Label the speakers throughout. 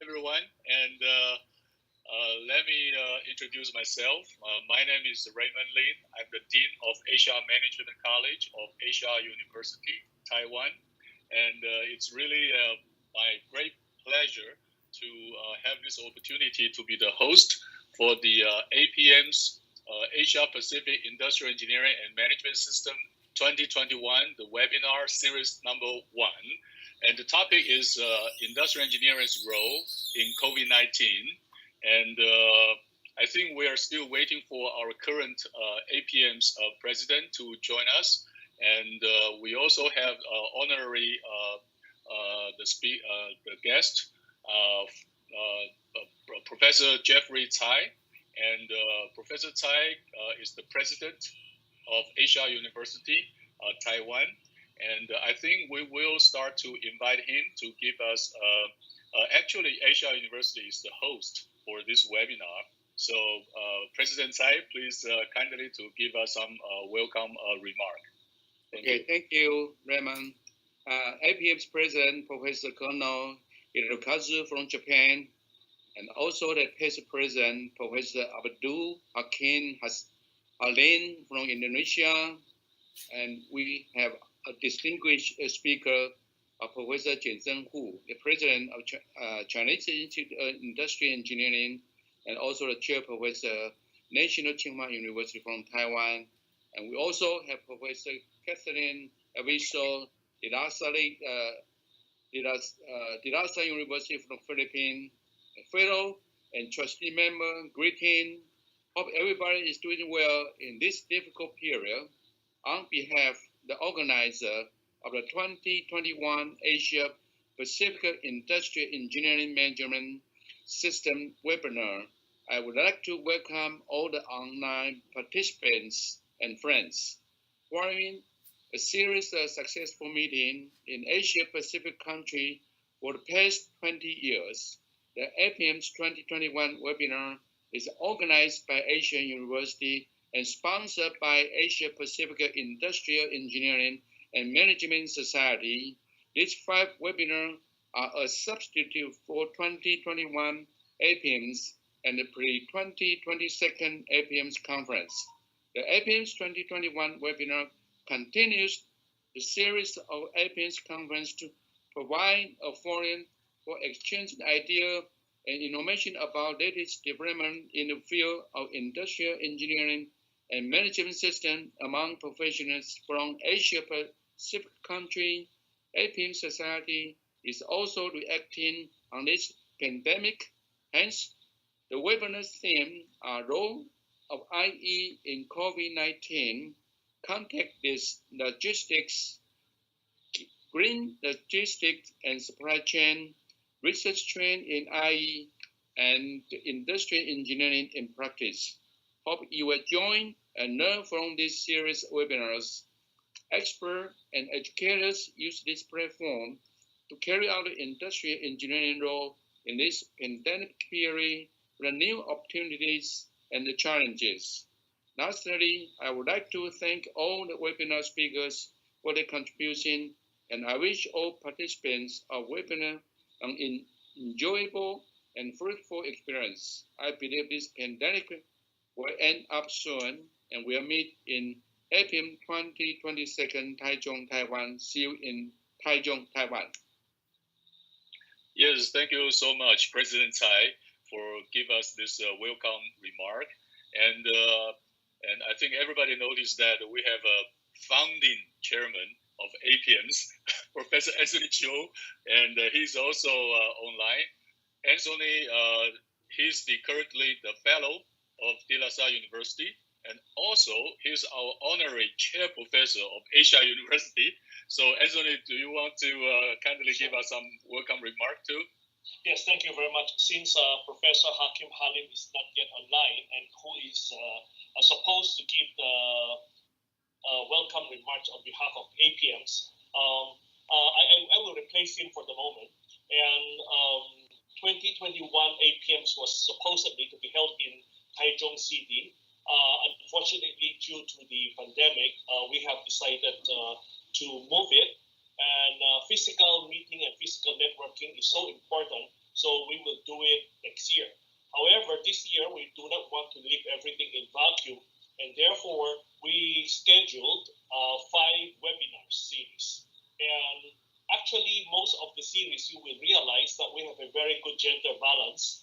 Speaker 1: everyone. And let me introduce myself. My name is Remen. I'm the Dean of Asia Management College of Asia University, Taiwan. And it's really my great pleasure to have this opportunity to be the host for the APIEMS Asia Pacific Industrial Engineering and Management System 2021, the webinar series number 1. And the topic is industrial engineering's role in COVID-19. And I think we are still waiting for our current APIEMS president to join us. And we also have honorary the guest, Professor Jeffrey Tsai. And Professor Tsai is the president of Asia University, Taiwan. And I think we will start to invite him to give us, actually Asia University is the host for this webinar. So President Tsai, please kindly to give us some welcome remark.
Speaker 2: Thank you, Remen. APIEMS President, Professor Colonel Hirokazu from Japan, and also the past President, Professor Abdul, Hakim, Halim from Indonesia, and we have a distinguished speaker, Professor Chen, the President of Chinese Institute of Industrial Engineering, and also the Chair Professor, National Tsinghua University from Taiwan. And we also have Professor Kathleen, Aviso, Salle, University from Philippines, a fellow and trustee member. Greeting. Hope everybody is doing well in this difficult period. On behalf of the organizer of the 2021 Asia Pacific Industrial Engineering Management System webinar, I would like to welcome all the online participants and friends. Following a series of successful meetings in Asia Pacific countries for the past 20 years, the APIEMS 2021 webinar is organized by Asia University and sponsored by Asia Pacific Industrial Engineering and Management Society. These 5 webinars are a substitute for 2021 APIEMS and the pre-2022 APIEMS conference. The APIEMS 2021 webinar continues the series of APIEMS conference to provide a forum for exchanging ideas and information about latest development in the field of industrial engineering and management system among professionals from Asia Pacific countries. APIEMS Society is also reacting on this pandemic. Hence, the webinar's theme are role of IE in COVID-19, contact logistics, green logistics and supply chain, research trend in IE, and industrial engineering in practice. Hope you will join and learn from this series of webinars. Experts and educators use this platform to carry out the industrial engineering role in this pandemic period with new opportunities and the challenges. Lastly, I would like to thank all the webinar speakers for their contribution, and I wish all participants of webinar an enjoyable and fruitful experience. I believe this pandemic will end up soon, and we'll meet in APIEMS 2022 Taichung, Taiwan. See you in Taichung, Taiwan.
Speaker 1: Yes, thank you so much, President Tsai, for giving us this welcome remark. And I think everybody noticed that we have a founding chairman of APIEMS, Professor Anthony Cho, and he's also online. Anthony, he's currently the fellow of De La Salle University, and also he's our honorary chair professor of Asia University. So Anthony, do you want to kindly give us some welcome remark too?
Speaker 3: Yes, thank you very much. Since Professor Hakim Halim is not yet online and who is supposed to give the welcome remarks on behalf of APIEMS, I will replace him for the moment. And 2021 APIEMS was supposedly to be held in Taichung City. Unfortunately, due to the pandemic, we have decided to move it. And physical meeting and physical networking is so important. So we will do it next year. However, this year we do not want to leave everything in vacuum, and therefore we scheduled 5 webinar series. And actually, most of the series you will realize that we have a very good gender balance.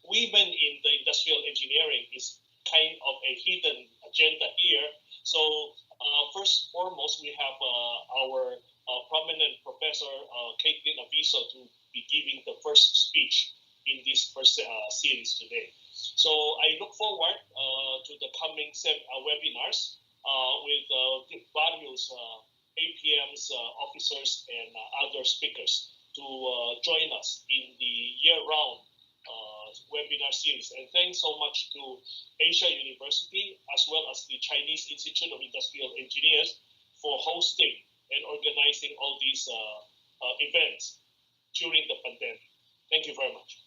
Speaker 3: Women in the industrial engineering is kind of a hidden agenda here. So first and foremost, we have our prominent Professor Kathleen Aviso to be giving the first speech in this first series today. So I look forward to the coming webinars with various APIEMS officers and other speakers to join us in the year-round webinar series. And thanks so much to Asia University as well as the Chinese Institute of Industrial Engineers for hosting and organizing all these events during the pandemic. Thank you very much.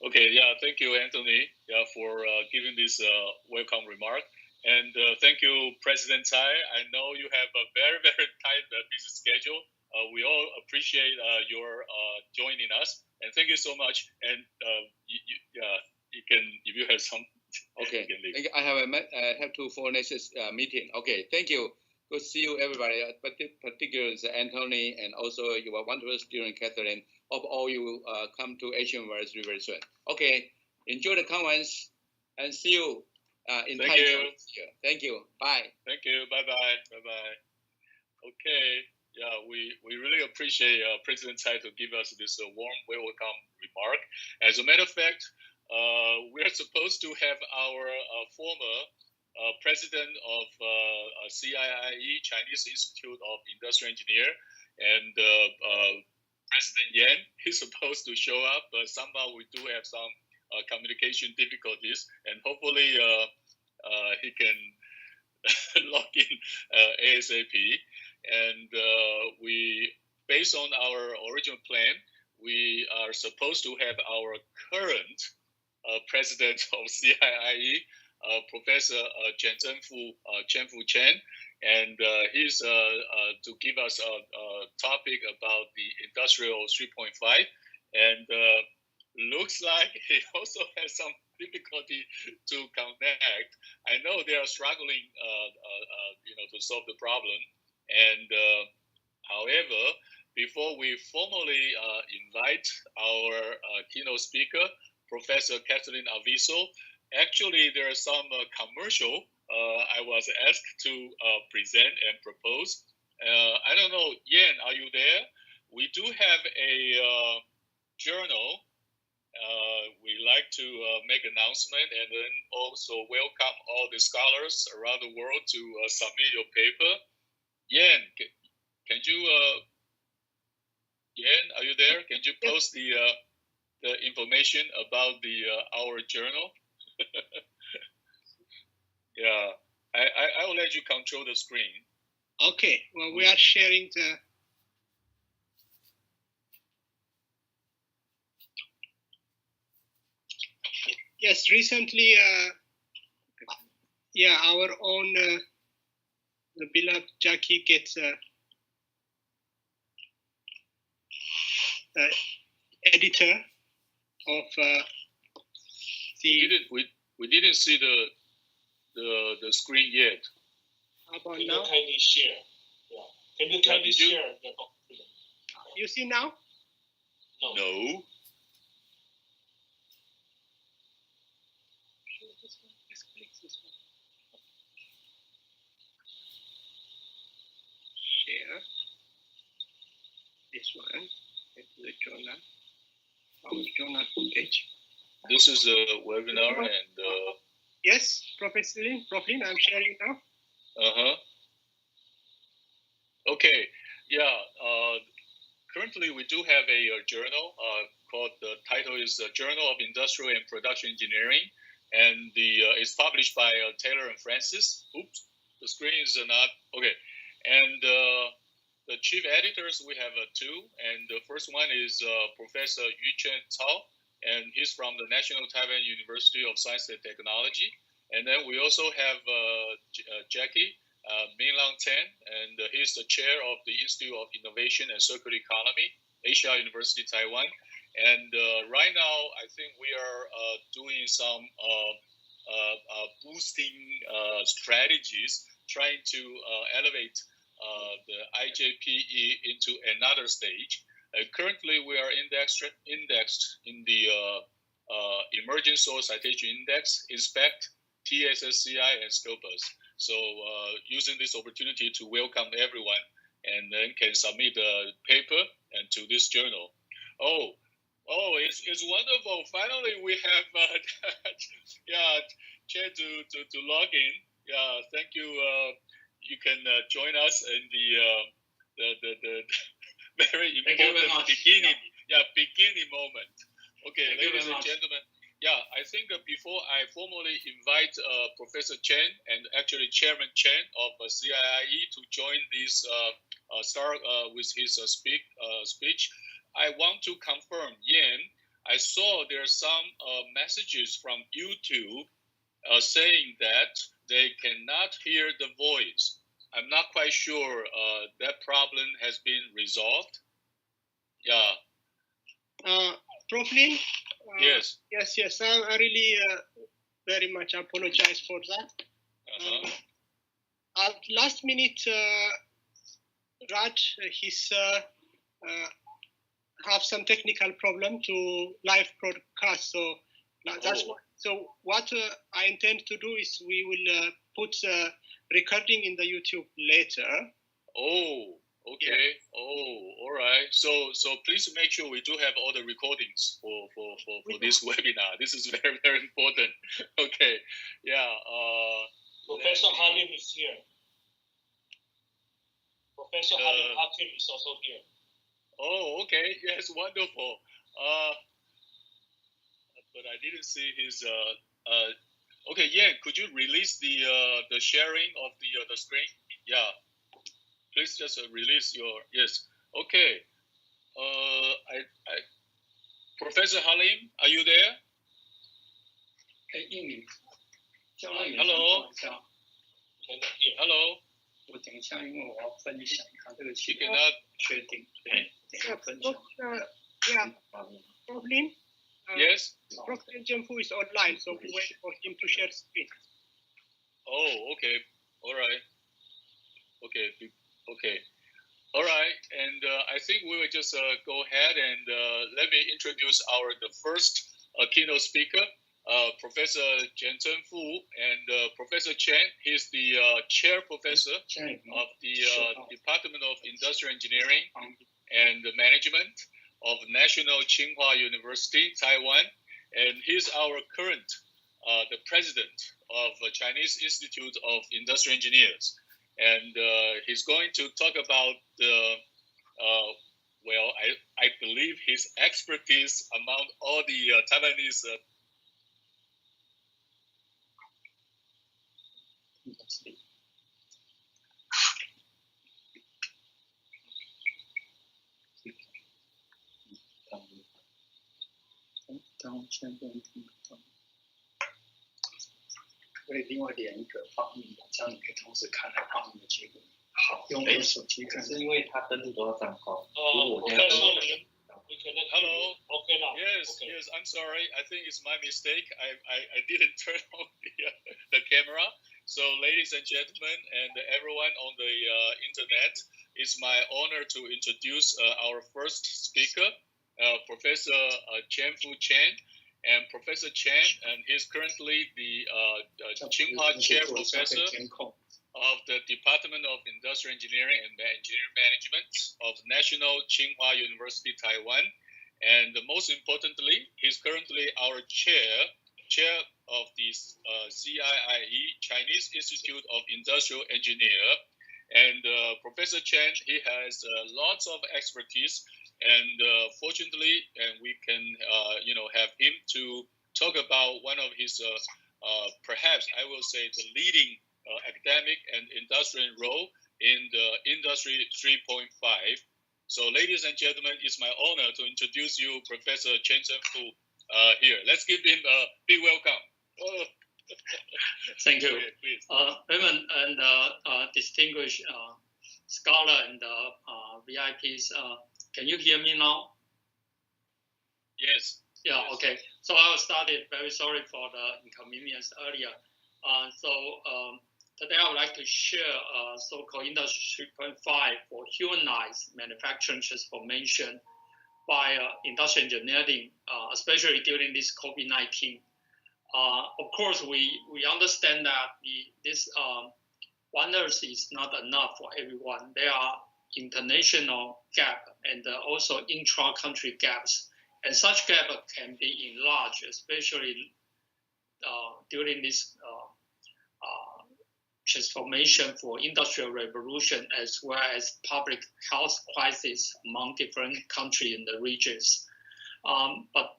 Speaker 1: Okay, yeah, thank you, Anthony, for giving this welcome remark. And thank you, President Tsai. I know you have a very, very tight busy schedule. We all appreciate your joining us. And thank you so much. And you can, if you have some.
Speaker 2: Okay, I have to for next meeting. Okay, thank you. Good to see you, everybody. Particularly Anthony, and also your wonderful student Kathleen. Hope all you come to Asia University very soon. Okay, enjoy the conference and see you in Taiwan. Thank you. Bye.
Speaker 1: Thank you. Bye bye. Bye bye. Okay. Yeah, we really appreciate President Tsai to give us this warm welcome remark. As a matter of fact, we are supposed to have our former president of CIIE, Chinese Institute of Industrial Engineer, and President Yan. He's supposed to show up, but somehow we do have some communication difficulties, and hopefully he can log in ASAP. And based on our original plan, we are supposed to have our current president of CIIE, Professor Chen Chen, and he's to give us a topic about the Industrial 3.5, and looks like he also has some difficulty to connect. I know they are struggling, to solve the problem. And however, before we formally invite our keynote speaker, Professor Kathleen Aviso, actually there are some commercial I was asked to present and propose. I don't know, Yan, are you there? We do have a journal. We like to make announcement and then also welcome all the scholars around the world to submit your paper. Yan, can you, Yan, are you there? Can you post the information about our journal? Yeah, I will let you control the screen.
Speaker 4: Okay, well, we are sharing the. Yes, recently, our own. The beloved Jackie gets editor of the.
Speaker 1: We didn't see the screen yet.
Speaker 3: How about now? Can you kindly share? Yeah. Can you kindly share the document?
Speaker 4: You see now?
Speaker 1: No.
Speaker 4: Share this one, the journal, our journal page.
Speaker 1: This is a webinar and.
Speaker 4: Yes, Professor Lin, I'm sharing now.
Speaker 1: Okay, yeah. Currently, we do have a journal called. The title is Journal of Industrial and Production Engineering, and it's published by Taylor and Francis. Oops, the screen is not okay. And the chief editors, we have two. And the first one is Professor Chen Tsai, and he's from the National Taiwan University of Science and Technology. And then we also have Jackie Minlang Chen, and he's the chair of the Institute of Innovation and Circular Economy, Asia University, Taiwan. And right now, I think we are doing some boosting strategies, trying to elevate the IJPE into another stage. Currently, we are indexed in the Emerging Source Citation Index, Inspect, TSSCI, and Scopus. So using this opportunity to welcome everyone, and then can submit a paper and to this journal. Oh, it's wonderful. Finally, we have Chen to log in. Yeah, thank you. You can join us in the very important beginning. Yeah, beginning moment. Okay, ladies and gentlemen. Yeah, I think before I formally invite Professor Chen and actually Chairman Chen of CIIE to join this start with his speech, I want to confirm, Yen, I saw there are some messages from YouTube saying that they cannot hear the voice. I'm not quite sure that problem has been resolved. Yeah.
Speaker 5: Prof. Lin?
Speaker 1: Yes.
Speaker 5: Yes. I really very much apologize for that. At last minute, Raj, he's have some technical problem to live broadcast. So that's what I intend to do is we will put recording in the YouTube later.
Speaker 1: Oh, okay. Yeah. Oh, all right. So please make sure we do have all the recordings for this webinar. This is very, very important. Okay. Yeah.
Speaker 3: Professor Halim is here. Professor Hakim is also here. Oh,
Speaker 1: okay. Yes, wonderful. But I didn't see his. Okay, yeah. Could you release the sharing of the screen? Yeah. Please just release your yes. Okay. Professor Halim, are you there? Hello. Hello.
Speaker 4: 我等一下，因为我要分享一下这个情
Speaker 1: You cannot
Speaker 4: 确定，对，等一下分享。
Speaker 5: Yeah. Prof. Lin?
Speaker 1: Yes.
Speaker 5: Prof. Jianfu is online, so we wait for him to share screen.
Speaker 1: Oh, okay. All right. Okay. All right. And I think we will just go ahead and let me introduce the first keynote speaker, Professor Jianfu, and Professor Chen. He's the chair professor of the Department of Industrial Engineering and Management of National Tsinghua University, Taiwan. And he's our current, the president of Chinese Institute of Industrial Engineers. And he's going to talk about I believe his expertise among all the Taiwanese.
Speaker 4: 可以另外连一个放映的，这样你可以同时看到放映的结果。好，用我的手机看。是因为他登录都要账号。
Speaker 1: Hello. Okay now. Yes. I'm sorry. I think it's my mistake. I didn't turn on the camera. So, ladies and gentlemen, and everyone on the internet, it's my honor to introduce our first speaker, Professor Jianfu Chen. And Professor Chen, and he's currently the Tsinghua Chair Professor of the Department of Industrial Engineering and Engineering Management of National Tsinghua University, Taiwan. And most importantly, he's currently our chair of the CIIE, Chinese Institute of Industrial Engineer. And Professor Chen, he has lots of expertise. And fortunately, we can, have him to talk about one of his, perhaps I will say, the leading academic and industrial role in the Industry 3.5. So, ladies and gentlemen, it's my honor to introduce you, Professor Chen Fu, here. Let's give him a big welcome. Oh.
Speaker 4: Thank you.
Speaker 1: Please.
Speaker 4: Remen and distinguished scholar and VIPs. Can you hear me now?
Speaker 1: Yes.
Speaker 6: Yeah,
Speaker 1: yes.
Speaker 6: okay. So I started, very sorry for the inconvenience earlier. Today I would like to share so-called Industry 3.5 for humanized manufacturing transformation by industrial engineering, especially during this COVID-19. Of course, we understand that this One Earth is not enough for everyone. There are international gaps and also intra-country gaps. And such gap can be enlarged, especially during this transformation for industrial revolution, as well as public health crisis among different countries in the regions. But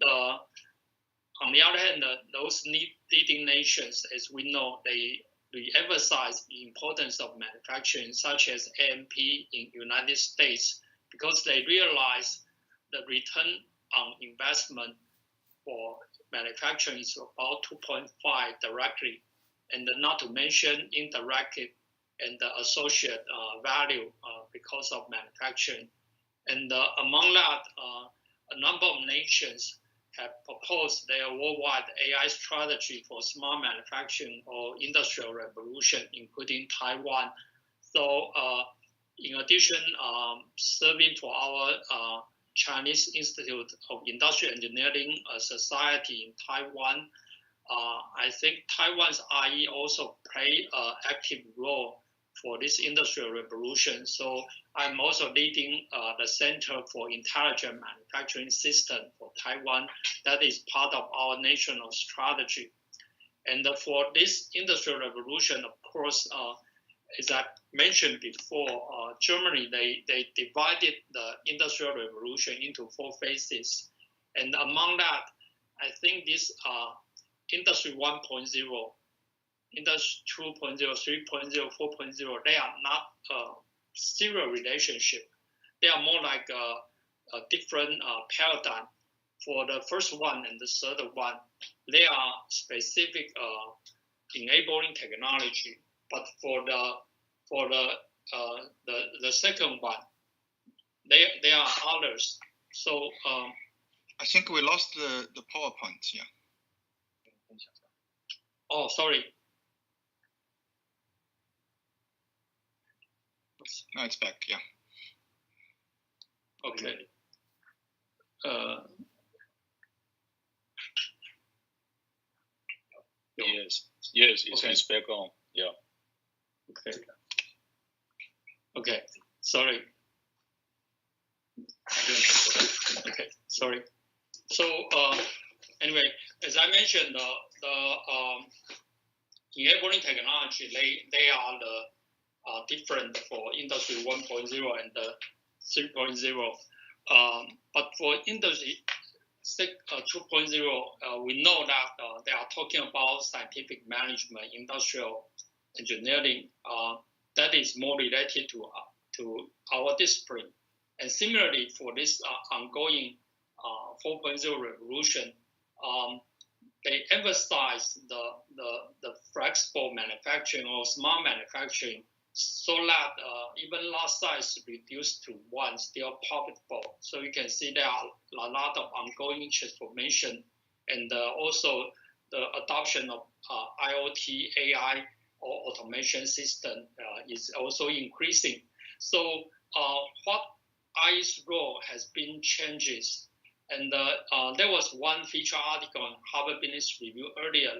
Speaker 6: on the other hand, those leading nations, as we know, they emphasize the importance of manufacturing, such as AMP in United States, because they realize the return on investment for manufacturing is about 2.5 directly, and not to mention indirectly and the associate value because of manufacturing. And among that, a number of nations have proposed their worldwide AI strategy for smart manufacturing or industrial revolution, including Taiwan. So in addition, serving for our Chinese Institute of Industrial Engineering Society in Taiwan, I think Taiwan's IE also play an active role for this industrial revolution. So I'm also leading the Center for Intelligent Manufacturing System for Taiwan. That is part of our national strategy. And for this industrial revolution, of course, as I mentioned before, Germany, they divided the industrial revolution into 4 phases. And among that, I think this Industry 1.0, Industry 2.0, 3.0, 4.0, they are not serial relationship. They are more like a different paradigm. For the first one and the third one, they are specific enabling technology. But for the second one, they are others. So
Speaker 7: I think we lost the PowerPoint. Yeah.
Speaker 6: Oh, sorry.
Speaker 7: No, it's back. Yeah.
Speaker 6: Okay.
Speaker 1: Yes, it's back on. Yeah.
Speaker 6: Okay. Sorry. Okay. Sorry. So anyway, as I mentioned, the enabling technology, they are the different for Industry 1.0 and the 3.0. But for Industry 2.0, we know that they are talking about scientific management, industrial engineering. That is more related to our discipline. And similarly, for this ongoing 4.0 revolution, they emphasize the flexible manufacturing or smart manufacturing, so that even lot size reduced to 1, still profitable. So you can see there are a lot of ongoing transformation, and also the adoption of IoT, AI, or automation system is also increasing. So what IE's role has been changes. And there was one feature article on Harvard Business Review earlier.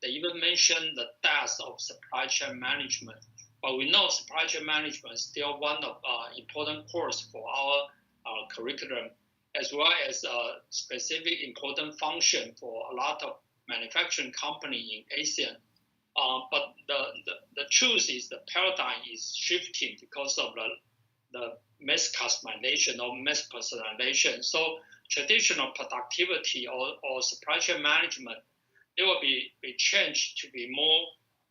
Speaker 6: They even mentioned the death of supply chain management. But we know supply chain management is still one of important course for our curriculum, as well as a specific important function for a lot of manufacturing company in ASEAN. But the truth is the paradigm is shifting because of the mass customization or mass personalization. So traditional productivity or supply chain management, they will be changed to be more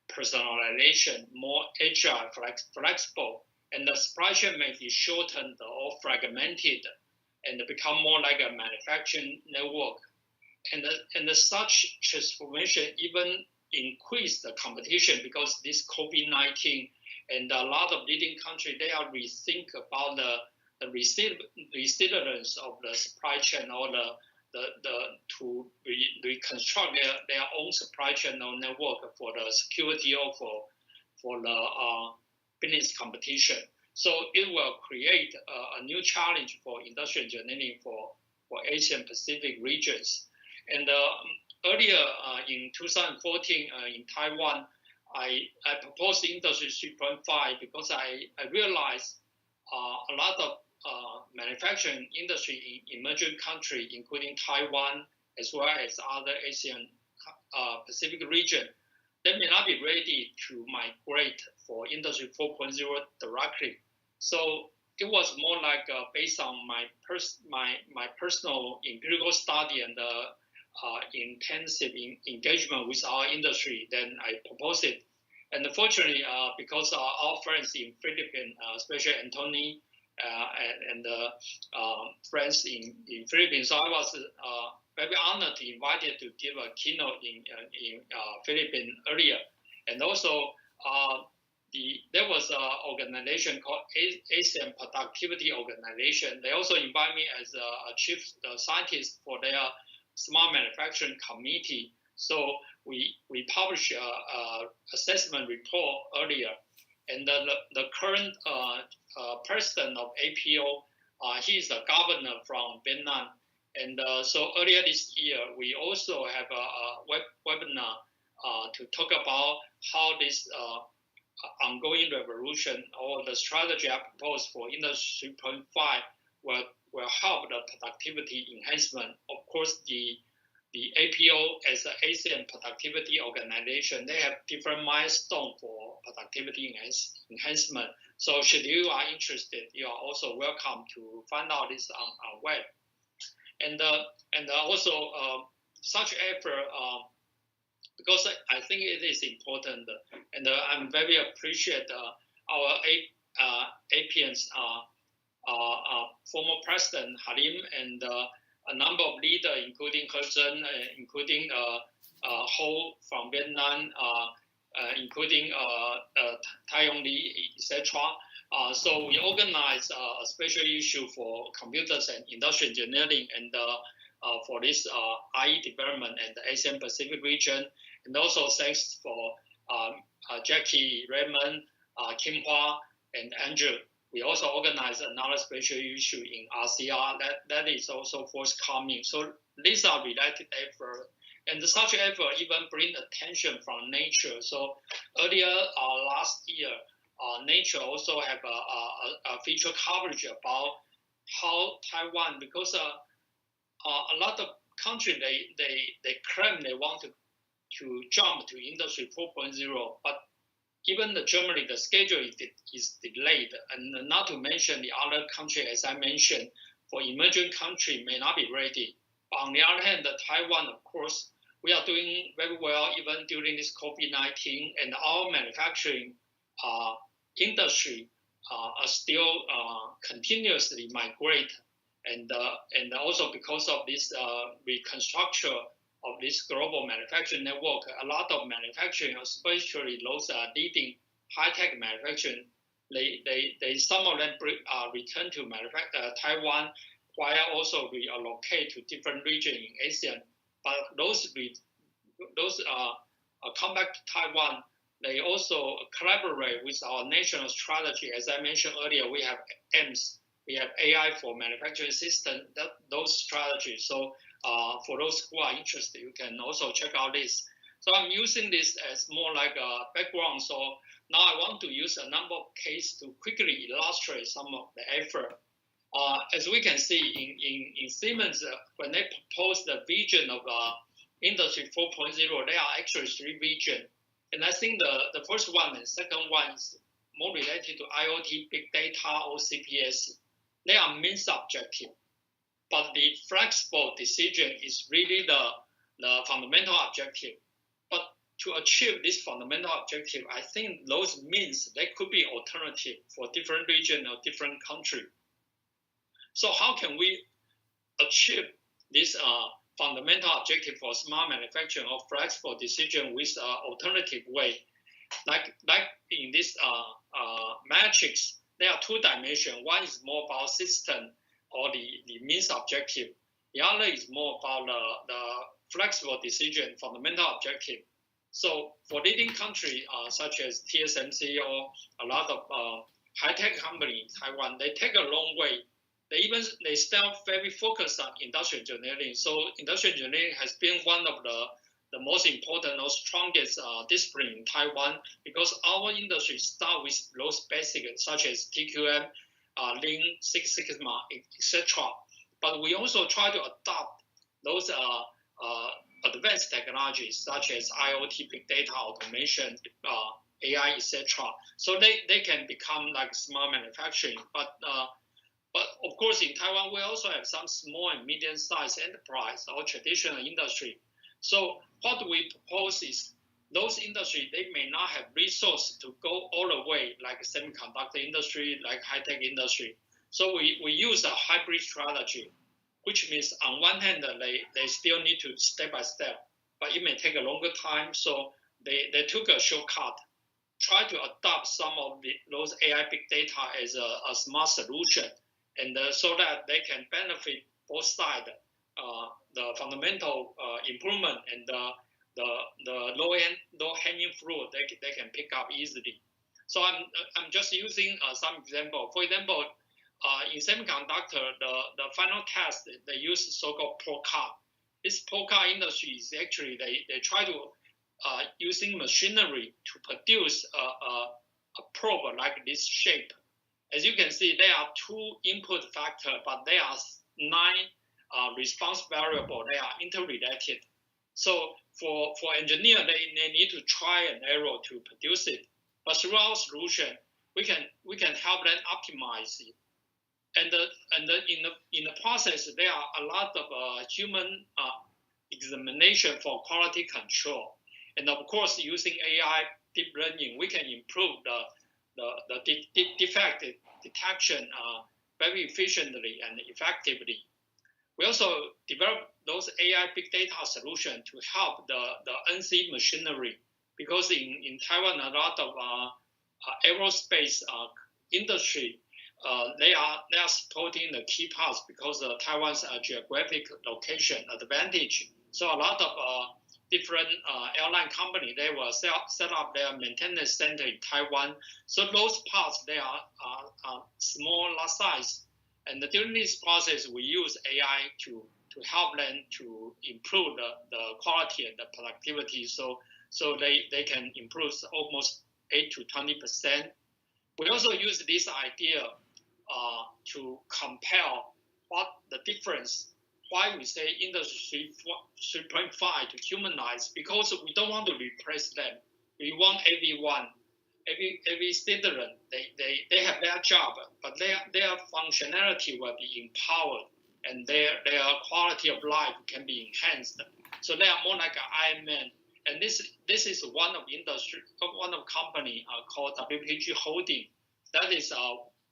Speaker 6: personalization, more agile, flexible, and the supply chain may be shortened or fragmented and become more like a manufacturing network. And such transformation even increase the competition because this COVID-19 and a lot of leading countries, they are rethink about the resilience of the supply chain or to reconstruct their own supply chain or network for the security or for the business competition. So it will create a new challenge for industrial engineering for Asian Pacific regions. And earlier in 2014 in Taiwan, I proposed Industry 3.5 because I realized a lot of manufacturing industry in emerging countries, including Taiwan, as well as other Asian Pacific region, they may not be ready to migrate for Industry 4.0 directly. So it was more like based on my personal empirical study and intensive engagement with our industry. Then I proposed it, and fortunately, because our friends in Philippines, especially Anthony and friends in Philippines, so I was very honored to invited to give a keynote in Philippines earlier, and also. There was an organization called Asian Productivity Organization. They also invited me as a chief scientist for their smart manufacturing committee. So we published an assessment report earlier. And the current president of APO, he is a governor from Vietnam. And so earlier this year, we also have a webinar to talk about how this ongoing revolution or the strategy I proposed for Industry 3.5 will help the productivity enhancement. Of course, the APO as an Asian productivity organization, they have different milestones for productivity enhancement. So should you are interested, you are also welcome to find out this on our web. And also such effort, because I think it is important, and I'm very appreciate our APIEMS former president Halim and a number of leaders, including Chen, including Ho from Vietnam, including Taiwan, etc. So we organized a special issue for computers and industrial engineering, and for this IE development and the Asian Pacific region. And also thanks for Jackie, Remen, Tsinghua, and Andrew. We also organized another special issue in RCR that is also forthcoming. So these are related efforts. And such effort even bring attention from Nature. So earlier last year, Nature also have a feature coverage about how Taiwan, because a lot of countries they claim they want to jump to Industry 4.0, but even Germany, the schedule is delayed, and not to mention the other country, as I mentioned, for emerging country may not be ready. But on the other hand, Taiwan, of course, we are doing very well even during this COVID-19, and our manufacturing industry are still continuously migrate, and also because of this reconstruction of this global manufacturing network, a lot of manufacturing, especially those leading high-tech manufacturing, they some of them return to Taiwan, while also reallocate to different regions in Asia. But those come back to Taiwan, they also collaborate with our national strategy. As I mentioned earlier, we have APIEMS, we have AI for manufacturing system, those strategies. So for those who are interested, you can also check out this. So I'm using this as more like a background. So now I want to use a number of cases to quickly illustrate some of the effort. As we can see in Siemens, when they proposed the vision of Industry 4.0, there are actually three visions. And I think the first one and second one is more related to IoT, big data, or CPS. They are means objective. But the flexible decision is really the fundamental objective. But to achieve this fundamental objective, I think those means they could be alternative for different region or different country. So how can we achieve this fundamental objective for smart manufacturing or flexible decision with alternative way? Like in this matrix, there are two dimensions. One is more about system or the means objective. The other is more about the flexible decision, fundamental objective. So for leading countries such as TSMC or a lot of high-tech companies in Taiwan, they take a long way. They still very focused on industrial engineering. So industrial engineering has been one of the most important or strongest discipline in Taiwan, because our industry start with those basics such as TQM, Lean, Six Sigma, etc. But we also try to adopt those advanced technologies such as IoT, big data, automation, AI, etc. So they can become like smart manufacturing. But of course, in Taiwan, we also have some small and medium-sized enterprise or traditional industry. So what we propose is those industries, they may not have resources to go all the way, like semiconductor industry, like high-tech industry. So we use a hybrid strategy, which means on one hand, they still need to step by step, but it may take a longer time. So they took a shortcut, try to adopt some of those AI big data as a smart solution, and so that they can benefit both sides, the fundamental improvement and the low-hanging fruit they can pick up easily. So I'm just using some example. For example, in semiconductor, the final test, they use so-called probe. This probe industry is actually, they try to using machinery to produce a probe like this shape. As you can see, there are 2 input factors, but there are 9 response variables. They are interrelated. So for engineer, they need to try and error to produce it. But through our solution, we can help them optimize it. And in the process, there are a lot of human examination for quality control. And of course, using AI deep learning, we can improve the defect detection very efficiently and effectively. We also develop those AI big data solutions to help the NC machinery, because in Taiwan, a lot of aerospace industry, they are supporting the key parts because of Taiwan's geographic location advantage. So a lot of different airline companies, they will set up their maintenance center in Taiwan. So those parts, they are smaller size. And during this process, we use AI to help them to improve the quality and the productivity. So they can improve almost 8 to 20%. We also use this idea to compare what the difference, why we say Industry 3.5 to humanize, because we don't want to replace them. We want everyone, every citizen, they have their job, but their functionality will be empowered and their quality of life can be enhanced. So they are more like an Iron Man. And this is one of company called WPG Holding. That is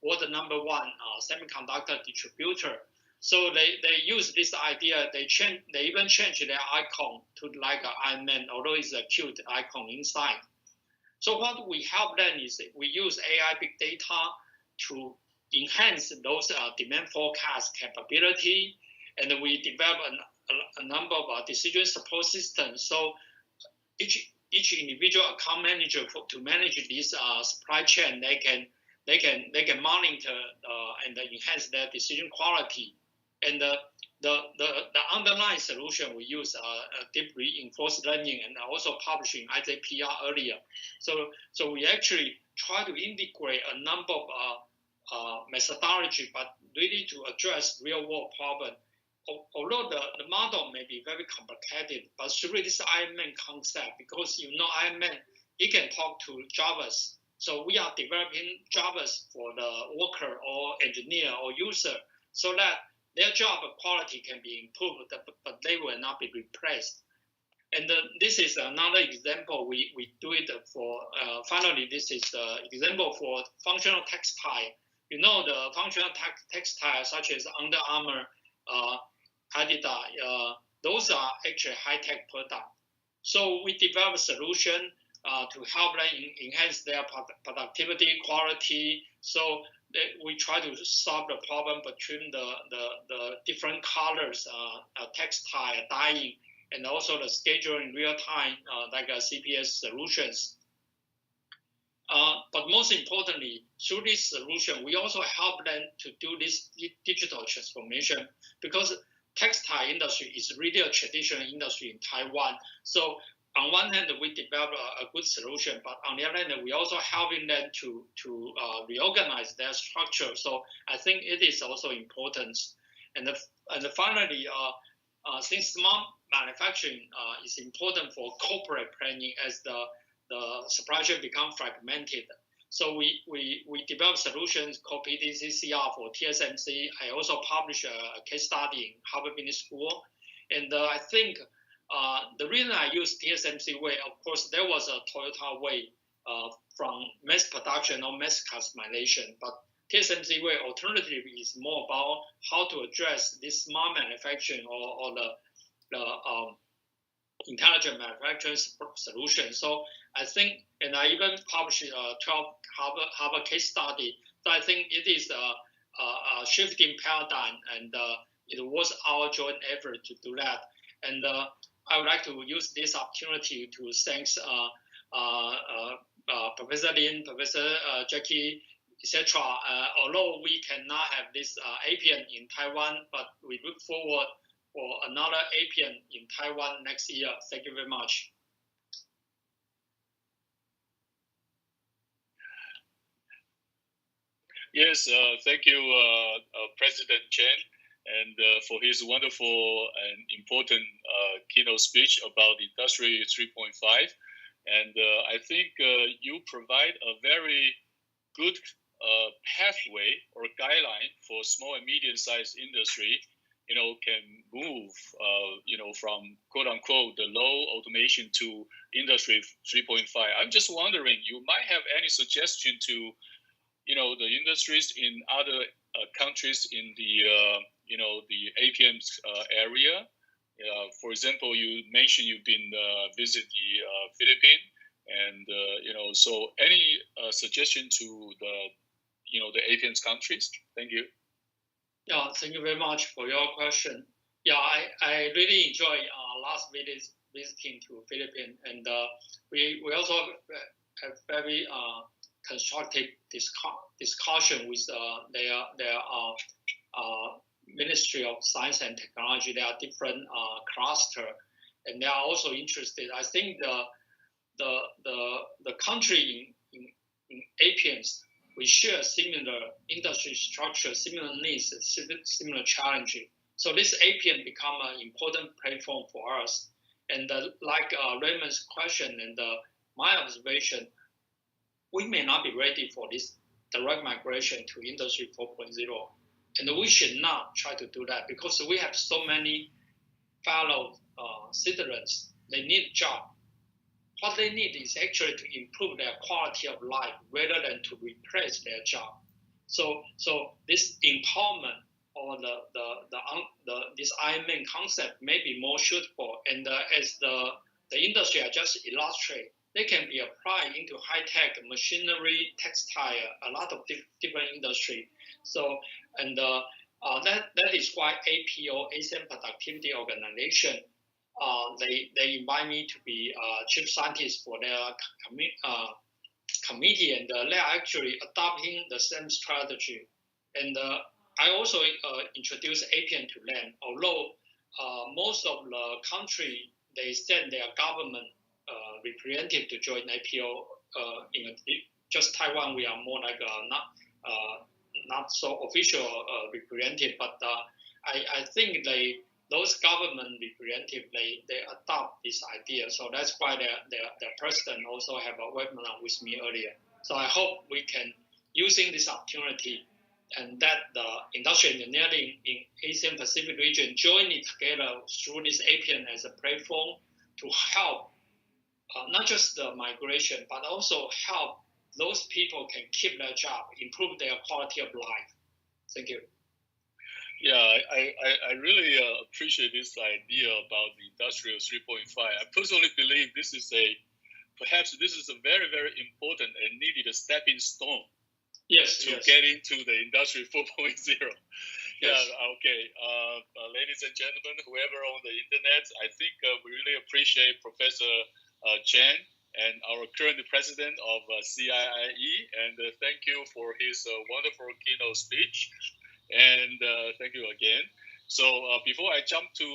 Speaker 6: world #1 semiconductor distributor. So they use this idea. They even change their icon to like an Iron Man, although it's a cute icon inside. So what we help them is we use AI big data to enhance those demand forecast capability, and we develop a number of decision support systems. So each individual account manager to manage this supply chain, they can monitor and enhance their decision quality. And the underlying solution we use deep reinforced learning and also publishing IJPR earlier. So we actually try to integrate a number of methodology, but really to address real world problem. Although the model may be very complicated, but through this Iron Man concept, because Iron Man, he can talk to Javas. So we are developing Javas for the worker or engineer or user, so that their job quality can be improved, but they will not be replaced. And this is another example. We do it for, finally, this is the example for functional textile. The functional textile such as Under Armour, Adidas, those are actually high-tech products. So we develop a solution to help them enhance their productivity, quality. So we try to solve the problem between the different colors, textile, dyeing, and also the scheduling real time, like CPS solutions. But most importantly, through this solution, we also help them to do this digital transformation, because textile industry is really a traditional industry in Taiwan. So on one hand, we develop a good solution, but on the other hand, we also helping them to reorganize their structure. So I think it is also important. And finally, since smart manufacturing is important for corporate planning as the supply chain become fragmented. So we develop solutions called PDCCR for TSMC. I also published a case study in Harvard Business School. And I think the reason I use TSMC way, of course, there was a Toyota way from mass production or mass customization. But TSMC way alternative is more about how to address this smart manufacturing or the intelligent manufacturing solution. So I think, and I even published a 12 Harvard case study. So I think it is a shifting paradigm, and it was our joint effort to do that. And I would like to use this opportunity to thank Professor Lin, Professor Jackie, etc. Although we cannot have this APIEM in Taiwan, but we look forward for another APIEM in Taiwan next year. Thank you very much.
Speaker 1: Yes, thank you, President Chen, and for his wonderful and important keynote speech about Industry 3.5. And I think you provide a very good pathway or guideline for small and medium-sized industry, can move, from quote-unquote the low automation to Industry 3.5. I'm just wondering, you might have any suggestion to, the industries in other countries in the, the APIEMS area. For example, you mentioned you've been visit the Philippines, and so any suggestion to the, the APIEMS countries? Thank you.
Speaker 6: Yeah, thank you very much for your question. Yeah, I really enjoy last visiting to Philippines, and we also have very constructive discussion with their Ministry of Science and Technology. There are different clusters, and they are also interested. I think the country in APIEMS, we share similar industry structure, similar needs, similar challenges. So this APIEM become an important platform for us. And like Remen's question and my observation, we may not be ready for this direct migration to Industry 4.0. And we should not try to do that, because we have so many fellow citizens. They need a job. What they need is actually to improve their quality of life rather than to replace their job. So this empowerment or this Iron Man concept may be more suitable. And as the industry I just illustrate, they can be applied into high-tech machinery, textile, a lot of different industry. So, and that is why APO, Asian Productivity Organization, they invite me to be chief scientist for their committee, and they're actually adopting the same strategy. And I also introduced APIEM to them, although most of the country, they send their government representative to join APO. Just Taiwan, we are more like not so official representative, but I think those government representatives, they adopt this idea. So that's why the president also have a webinar with me earlier. So I hope we can, using this opportunity, and that the industrial engineering in Asian Pacific region join it together through this APIEM as a platform to help not just the migration, but also help those people can keep their job, improve their quality of life. Thank you.
Speaker 1: Yeah, I really appreciate this idea about the Industrial 3.5. I personally believe this is perhaps a very, very important and needed stepping stone
Speaker 6: Yes,
Speaker 1: to
Speaker 6: yes.
Speaker 1: get into the Industry 4.0.
Speaker 6: Yes.
Speaker 1: Yeah, okay. Ladies and gentlemen, whoever on the internet, I think we really appreciate Professor Chen and our current president of CIIE, and thank you for his wonderful keynote speech, and thank you again. So before I jump to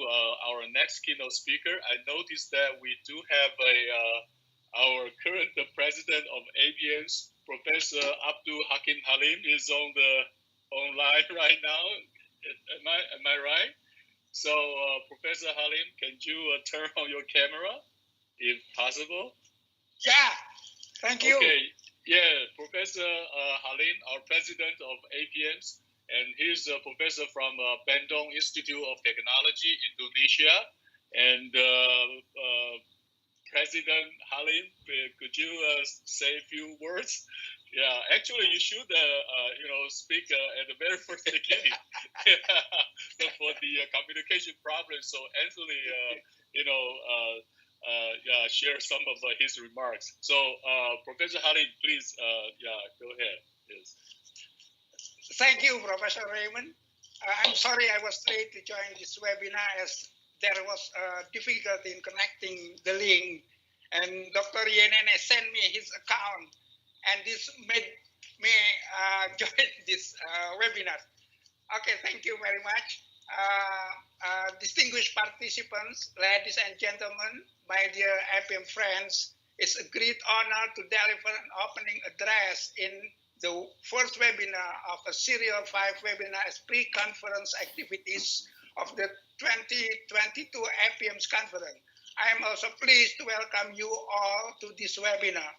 Speaker 1: our next keynote speaker, I noticed that we do have our current president of APIEMS, Professor Abdul Hakim Halim, is online right now. Am I right? So Professor Halim, can you turn on your camera, if possible?
Speaker 8: Yeah, thank you.
Speaker 1: Okay, yeah, Professor Halim, our president of APIEMS, and he's a professor from Bandung Insitute of Technology, Indonesia. And President Halim, could you say a few words? Yeah, actually, you should, speak at the very first beginning for the communication problem. So Anthony, share some of his remarks. So, Professor Halim, please, go ahead. Yes.
Speaker 8: Thank you, Professor Remen. I'm sorry I was late to join this webinar as there was difficulty in connecting the link, and Dr. Yenene sent me his account, and this made me join this webinar. Okay, thank you very much. Distinguished participants, ladies and gentlemen, my dear APIEM friends, it's a great honor to deliver an opening address in the first webinar of a series of 5 webinars pre-conference activities of the 2022 APIEMS conference. I am also pleased to welcome you all to this webinar.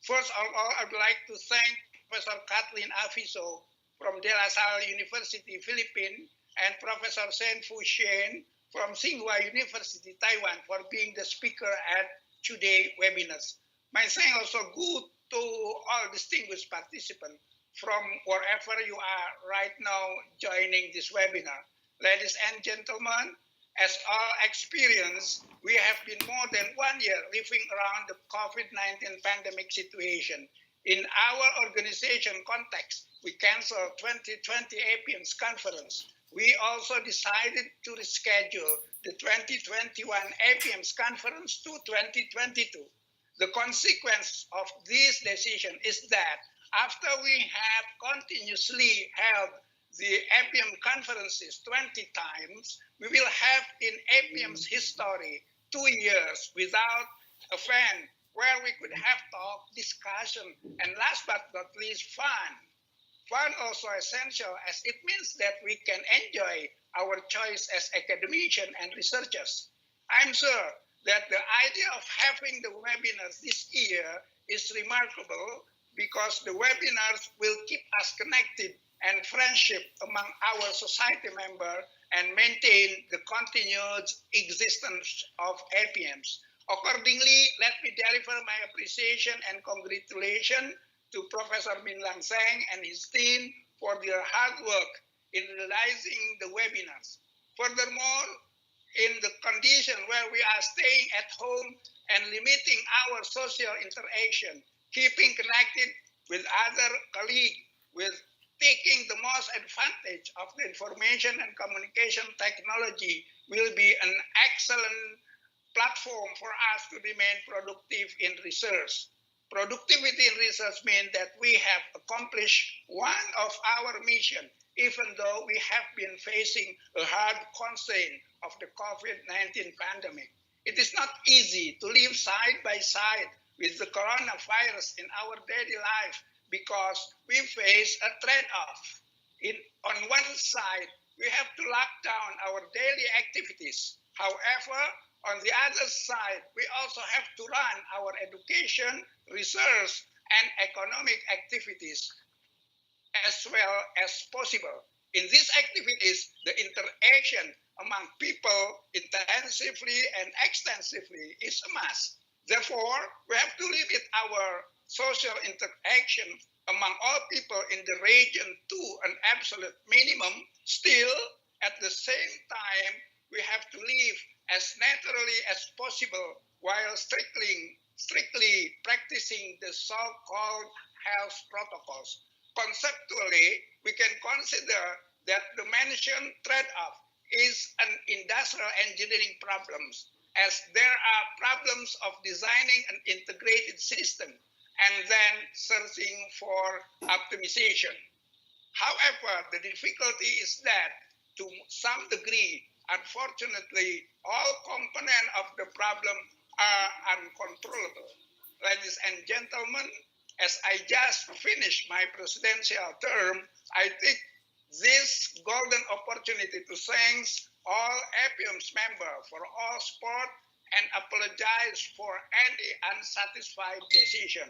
Speaker 8: First of all, I would like to thank Professor Kathleen Aviso from De La Salle University, Philippines, and Professor Chien from Tsinghua University, Taiwan, for being the speaker at today's webinars. My thanks also go to all distinguished participants from wherever you are right now joining this webinar. Ladies and gentlemen, as all experience, we have been more than 1 year living around the COVID-19 pandemic situation. In our organization context, we canceled 2020 APIEMS conference. We also decided to reschedule the 2021 APIEMS conference to 2022. The consequence of this decision is that after we have continuously held the APIEM conferences 20 times, we will have in APIEM's history 2 years without a event where we could have talk, discussion, and last but not least, fun. Fun also essential as it means that we can enjoy our choice as academicians and researchers. I'm sure that the idea of having the webinars this year is remarkable because the webinars will keep us connected and friendship among our society members and maintain the continued existence of APIEMS. Accordingly, let me deliver my appreciation and congratulations to Professor Min Lang Seng and his team for their hard work in realizing the webinars. Furthermore, in the condition where we are staying at home and limiting our social interaction, keeping connected with other colleagues, with taking the most advantage of the information and communication technology will be an excellent platform for us to remain productive in research. Productivity in research means that we have accomplished one of our mission, even though we have been facing a hard constraint of the COVID-19 pandemic. It is not easy to live side by side with the coronavirus in our daily life because we face a trade-off. On one side, we have to lock down our daily activities. However, on the other side, we also have to run our education, research, and economic activities as well as possible. In these activities, the interaction among people intensively and extensively is a must. Therefore, we have to limit our social interaction among all people in the region to an absolute minimum. Still, at the same time, we have to live as naturally as possible while strictly practicing the so-called health protocols. conceptually, we can consider that the mentioned trade-off is an industrial engineering problem, as there are problems of designing an integrated system and then searching for optimization. However, the difficulty is that to some degree, unfortunately, all components of the problem are uncontrollable. Ladies and gentlemen, as I just finished my presidential term, I take this golden opportunity to thank all APIEMS members for all support and apologize for any unsatisfied decision.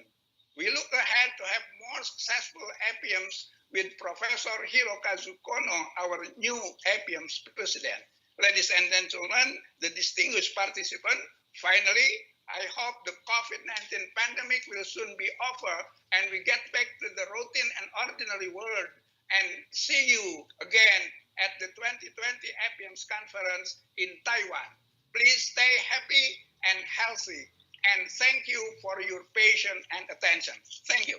Speaker 8: We look ahead to have more successful APIEMS with Professor Hirokazu Kono, our new APIEMS president. Ladies and gentlemen, the distinguished participants, finally, I hope the COVID-19 pandemic will soon be over and we get back to the routine and ordinary world and see you again at the 2020 APIEMS conference in Taiwan. Please stay happy and healthy, and thank you for your patience and attention. Thank you.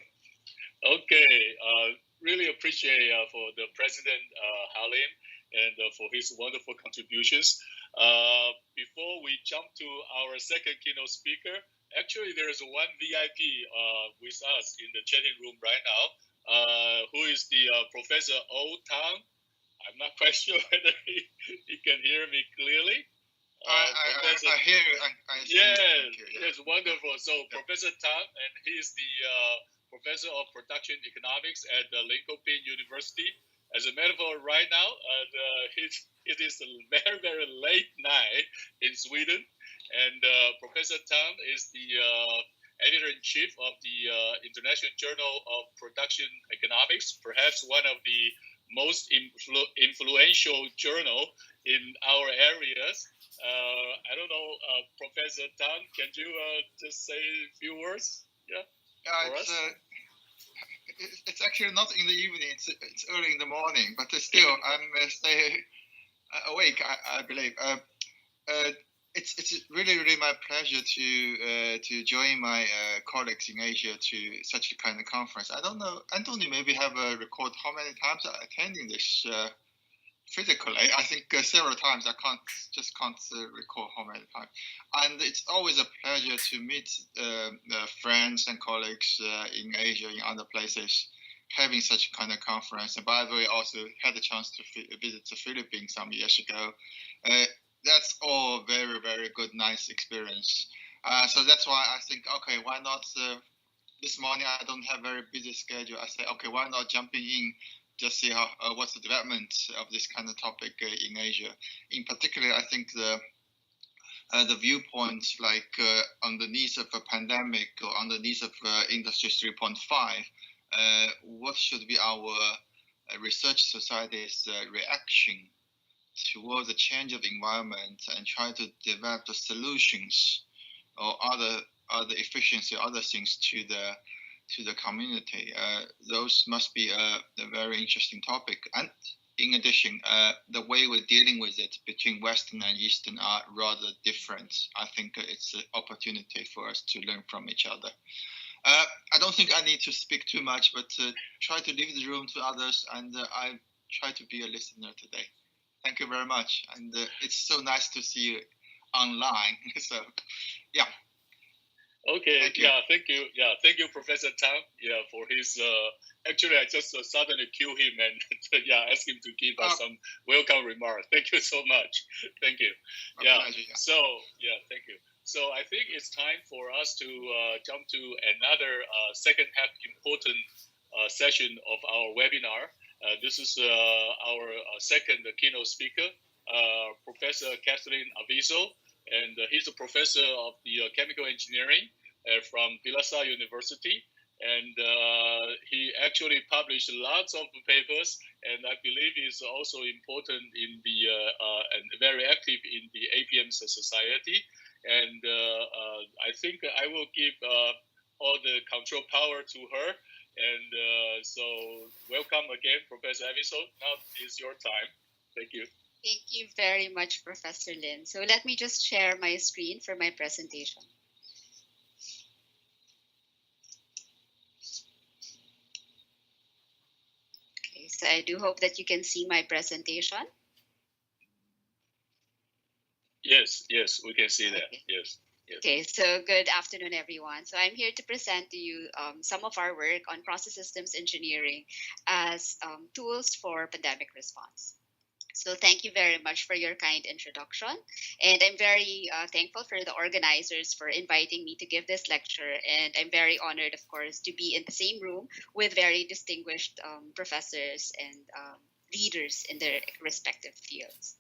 Speaker 1: Okay, really appreciate for the President Halim and for his wonderful contributions. Before we jump to our second keynote speaker, actually there is one VIP with us in the chatting room right now, who is the Professor O Tang. I'm not quite sure whether he can hear me clearly.
Speaker 7: I hear you. I see you.
Speaker 1: Yes, wonderful. So Professor Tang, and he is the Professor of Production Economics at Linköping University. As a matter of fact, right now, it is a very, very late night in Sweden, and Professor Tang is the editor-in-chief of the International Journal of Production Economics, perhaps one of the most influential journal in our areas. I don't know, Professor Tang, can you just say a few words?
Speaker 7: It's actually not in the evening, it's early in the morning, but still I'm stay awake, I believe. It's really, really my pleasure to join my colleagues in Asia to such a kind of conference. I don't know, Anthony maybe have a record how many times I attending this physically. I think several times. I can't recall how many times. And it's always a pleasure to meet friends and colleagues in Asia, in other places, having such a kind of conference. And by the way, also had the chance to visit the Philippines some years ago. That's all very, very good, nice experience. So that's why I think, okay, why not? This morning I don't have a very busy schedule. I say, okay, why not jumping in? Just see how what's the development of this kind of topic in Asia. In particular, I think the viewpoints like on the needs of a pandemic or on the needs of Industry 3.5, what should be our research society's reaction towards the change of environment and try to develop the solutions or other efficiency, other things to the community. Those must be a very interesting topic. And in addition, the way we're dealing with it between Western and Eastern are rather different. I think it's an opportunity for us to learn from each other. I don't think I need to speak too much, but try to leave the room to others, and I try to be a listener today. Thank you very much. And it's so nice to see you online. So, yeah.
Speaker 1: Okay, thank you, Professor Tang, for his, actually, I just suddenly cue him and, ask him to give us some welcome remarks. Thank you so much. Thank you. So, thank you. So I think it's time for us to jump to another second half important session of our webinar. This is our second keynote speaker, Professor Kathleen Aviso. And he's a professor of the chemical engineering from Salle University. And he actually published lots of papers, and I believe he's also important in the and very active in the APIEMS society. And I think I will give all the control power to her. And so welcome again, Professor Aviso. Now is your time. Thank you.
Speaker 9: Thank you very much, Professor Lin. So let me just share my screen for my presentation. So I do hope that you can see my presentation.
Speaker 1: Yes, we can see that.
Speaker 9: Okay.
Speaker 1: Yes.
Speaker 9: Okay, so good afternoon, everyone. So I'm here to present to you some of our work on process systems engineering as tools for pandemic response. So thank you very much for your kind introduction. And I'm very thankful for the organizers for inviting me to give this lecture. And I'm very honored, of course, to be in the same room with very distinguished professors and leaders in their respective fields.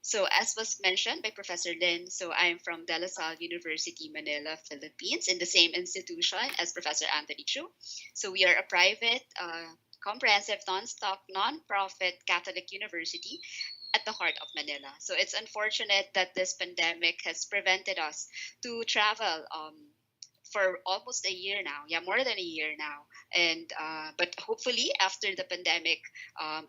Speaker 9: So as was mentioned by Professor Lin, so I'm from De La Salle University, Manila, Philippines, in the same institution as Professor Anthony Chu. So we are a private, comprehensive, non-stock, non-profit Catholic university at the heart of Manila. So it's unfortunate that this pandemic has prevented us to travel for almost a year now, more than a year now. And but hopefully after the pandemic,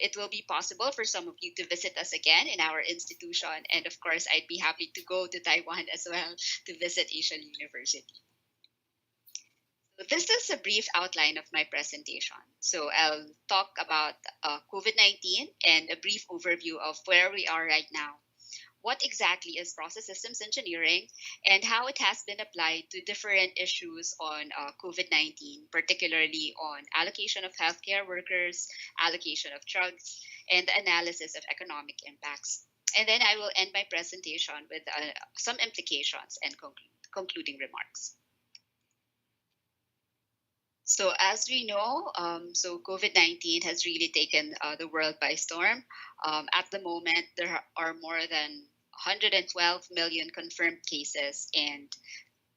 Speaker 9: it will be possible for some of you to visit us again in our institution. And of course, I'd be happy to go to Taiwan as well to visit Asian University. So this is a brief outline of my presentation. So I'll talk about COVID-19 and a brief overview of where we are right now. What exactly is process systems engineering and how it has been applied to different issues on COVID-19, particularly on allocation of healthcare workers, allocation of drugs, and the analysis of economic impacts. And then I will end my presentation with some implications and concluding remarks. So as we know, so COVID-19 has really taken the world by storm. At the moment, there are more than 112 million confirmed cases and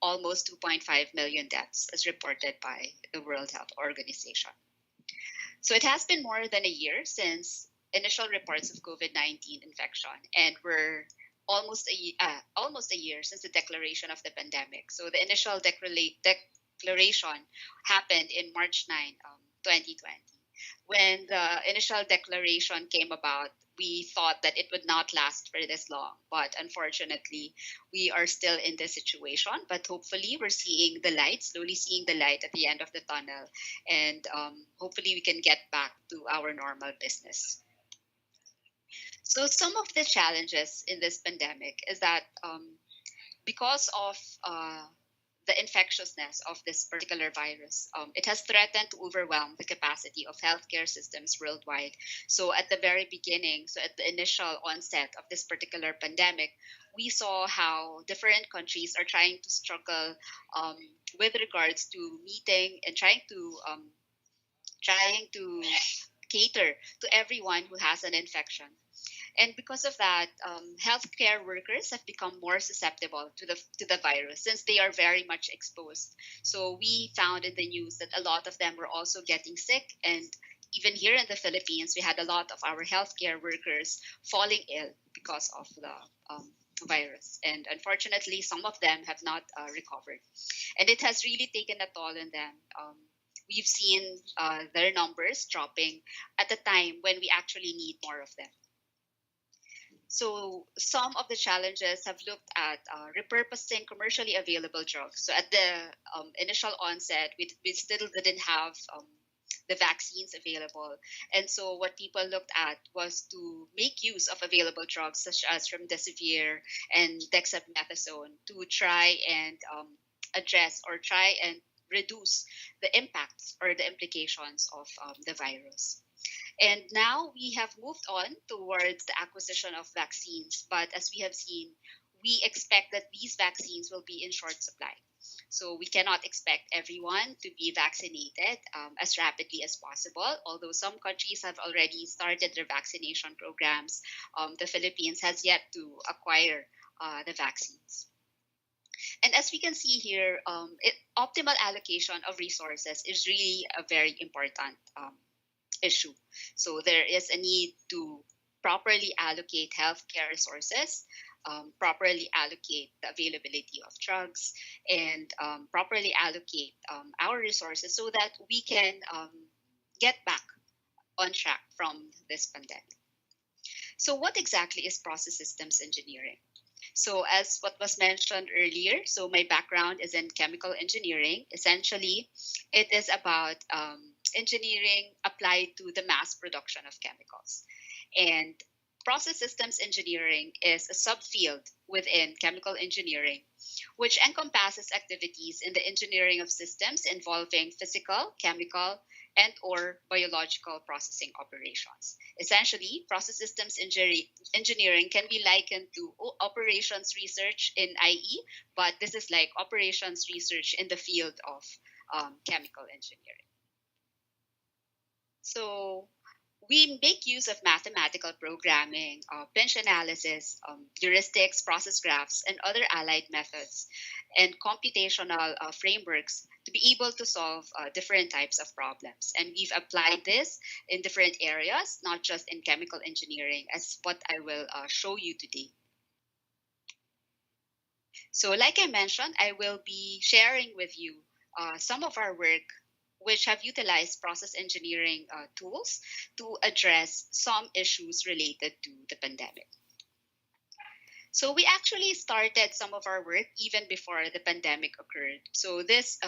Speaker 9: almost 2.5 million deaths as reported by the World Health Organization. So it has been more than a year since initial reports of COVID-19 infection, and we're almost a year since the declaration of the pandemic. So the initial declaration happened in March 9, 2020. When the initial declaration came about, we thought that it would not last for this long, but unfortunately, we are still in this situation. But hopefully, we're seeing the light, slowly seeing the light at the end of the tunnel, and hopefully, we can get back to our normal business. So some of the challenges in this pandemic is that because of the infectiousness of this particular virus, it has threatened to overwhelm the capacity of healthcare systems worldwide. So at the very beginning, so at the initial onset of this particular pandemic, we saw how different countries are trying to struggle with regards to meeting and trying to cater to everyone who has an infection. And because of that, healthcare workers have become more susceptible to the virus since they are very much exposed. So we found in the news that a lot of them were also getting sick. And even here in the Philippines, we had a lot of our healthcare workers falling ill because of the virus. And unfortunately, some of them have not recovered. And it has really taken a toll on them. We've seen their numbers dropping at a time when we actually need more of them. So some of the challenges have looked at repurposing commercially available drugs. So at the initial onset, we still didn't have the vaccines available. And so what people looked at was to make use of available drugs such as remdesivir and dexamethasone to try and address or try and reduce the impacts or the implications of the virus. And now we have moved on towards the acquisition of vaccines. But as we have seen, we expect that these vaccines will be in short supply. So we cannot expect everyone to be vaccinated as rapidly as possible. Although some countries have already started their vaccination programs, the Philippines has yet to acquire the vaccines. And as we can see here, optimal allocation of resources is really a very important issue. So there is a need to properly allocate healthcare resources, properly allocate the availability of drugs, and properly allocate our resources so that we can get back on track from this pandemic. So what exactly is process systems engineering? So as what was mentioned earlier, so my background is in chemical engineering. Essentially, it is about engineering applied to the mass production of chemicals. And process systems engineering is a subfield within chemical engineering, which encompasses activities in the engineering of systems involving physical, chemical, and or biological processing operations. Essentially, process systems engineering can be likened to operations research in IE, but this is like operations research in the field of chemical engineering. So we make use of mathematical programming, bench analysis, heuristics, process graphs, and other allied methods and computational frameworks to be able to solve different types of problems. And we've applied this in different areas, not just in chemical engineering, as what I will show you today. So like I mentioned, I will be sharing with you some of our work which have utilized process engineering tools to address some issues related to the pandemic. So we actually started some of our work even before the pandemic occurred. So these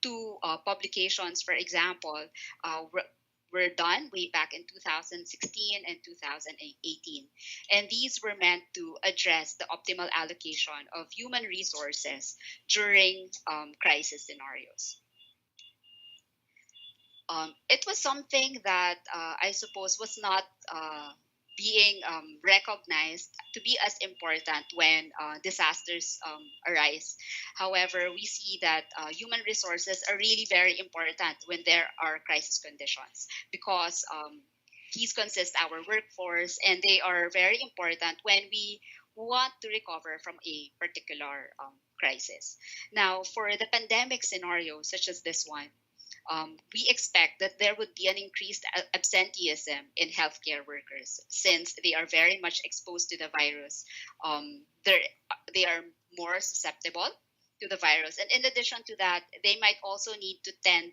Speaker 9: two publications, for example, were done way back in 2016 and 2018. And these were meant to address the optimal allocation of human resources during crisis scenarios. It was something that I suppose was not being recognized to be as important when disasters arise. However, we see that human resources are really very important when there are crisis conditions because these consist our workforce and they are very important when we want to recover from a particular crisis. Now, for the pandemic scenario such as this one, we expect that there would be an increased absenteeism in healthcare workers since they are very much exposed to the virus. They are more susceptible to the virus. And in addition to that, they might also need to tend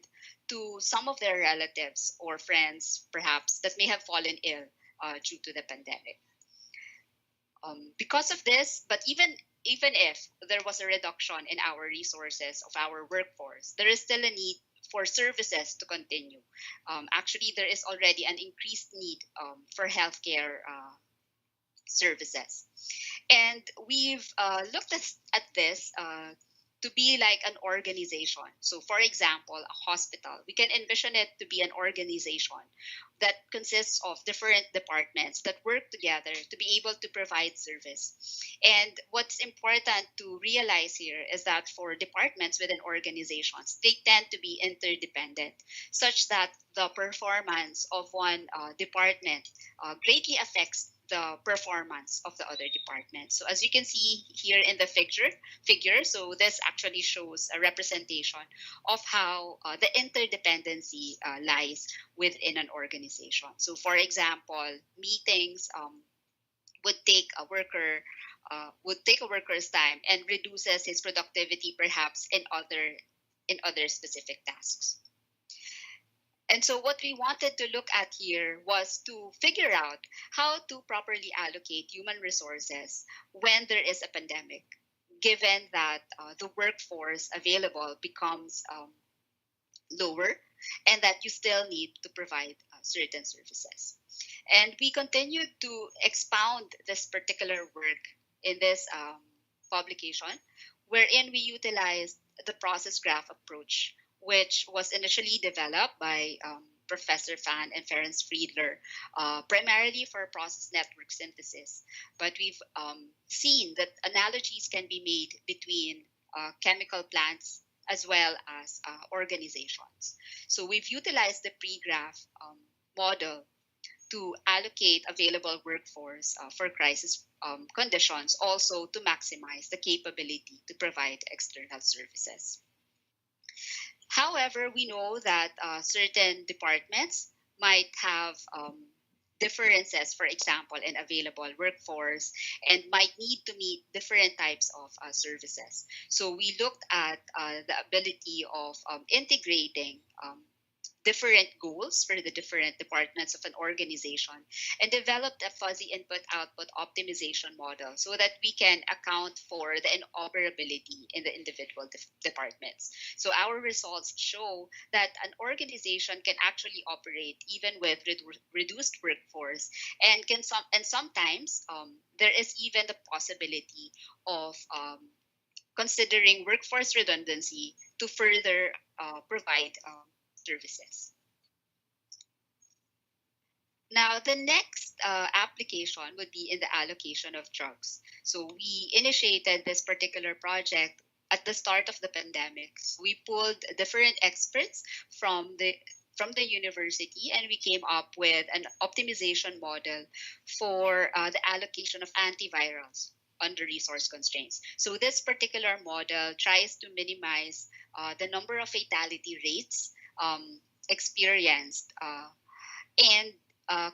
Speaker 9: to some of their relatives or friends, perhaps, that may have fallen ill due to the pandemic. Because of this, but even if there was a reduction in our resources of our workforce, there is still a need for services to continue. Actually, there is already an increased need for healthcare services. And we've looked at this to be like an organization. So for example, a hospital, we can envision it to be an organization that consists of different departments that work together to be able to provide service. And what's important to realize here is that for departments within organizations, they tend to be interdependent, such that the performance of one department greatly affects the performance of the other departments. So as you can see here in the figure, so this actually shows a representation of how the interdependency lies within an organization. So for example, meetings would take a worker's time and reduces his productivity perhaps in other specific tasks. And so what we wanted to look at here was to figure out how to properly allocate human resources when there is a pandemic, given that the workforce available becomes lower and that you still need to provide certain services. And we continued to expound this particular work in this publication, wherein we utilized the process graph approach, which was initially developed by Professor Fan and Ferenc Friedler, primarily for process network synthesis. But we've seen that analogies can be made between chemical plants as well as organizations. So we've utilized the pre-graph model to allocate available workforce for crisis conditions, also to maximize the capability to provide external services. However, we know that certain departments might have differences, for example, in available workforce and might need to meet different types of services. So we looked at the ability of integrating different goals for the different departments of an organization and developed a fuzzy input-output optimization model so that we can account for the inoperability in the individual departments. So our results show that an organization can actually operate even with reduced workforce, and sometimes there is even the possibility of considering workforce redundancy to further provide services. Now, the next application would be in the allocation of drugs. So we initiated this particular project at the start of the pandemic. We pulled different experts from the university, and we came up with an optimization model for the allocation of antivirals under resource constraints. So this particular model tries to minimize the number of fatality rates experienced and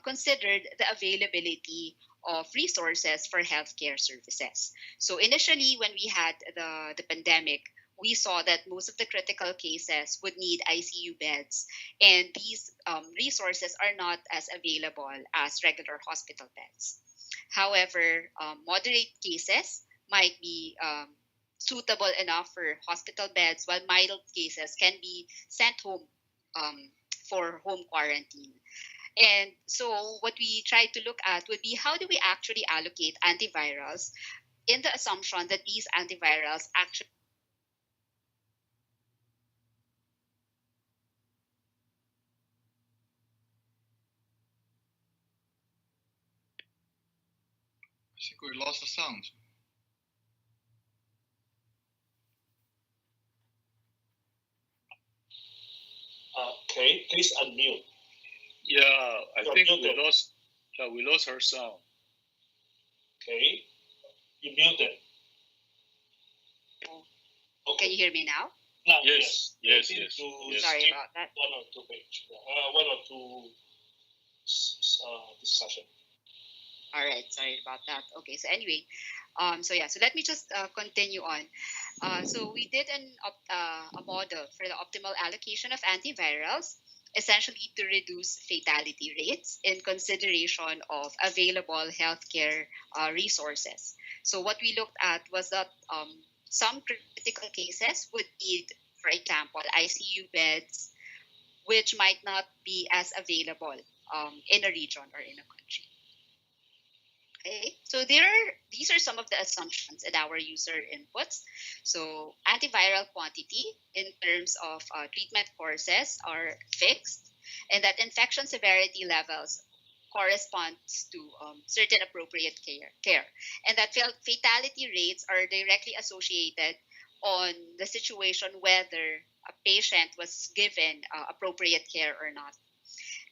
Speaker 9: considered the availability of resources for healthcare services. So initially, when we had the pandemic, we saw that most of the critical cases would need ICU beds, and these resources are not as available as regular hospital beds. However, moderate cases might be suitable enough for hospital beds, while mild cases can be sent home for home quarantine. And so what we tried to look at would be, how do we actually allocate antivirals in the assumption that these antivirals actually
Speaker 7: I think we lost the sound.
Speaker 3: Okay, please unmute.
Speaker 1: Yeah, I think we lost her sound.
Speaker 3: Okay, you muted.
Speaker 9: Okay. Can you hear me now?
Speaker 3: Now,
Speaker 1: Yes.
Speaker 9: Sorry about that.
Speaker 3: One or two discussion.
Speaker 9: All right, sorry about that. Okay, so anyway, so let me just continue on. So we did a model for the optimal allocation of antivirals, essentially to reduce fatality rates in consideration of available healthcare resources. So what we looked at was that some critical cases would need, for example, ICU beds, which might not be as available in a region or in a country. Okay, so these are some of the assumptions in our user inputs. So antiviral quantity in terms of treatment courses are fixed, and that infection severity levels corresponds to certain appropriate care, and that fatality rates are directly associated on the situation whether a patient was given appropriate care or not.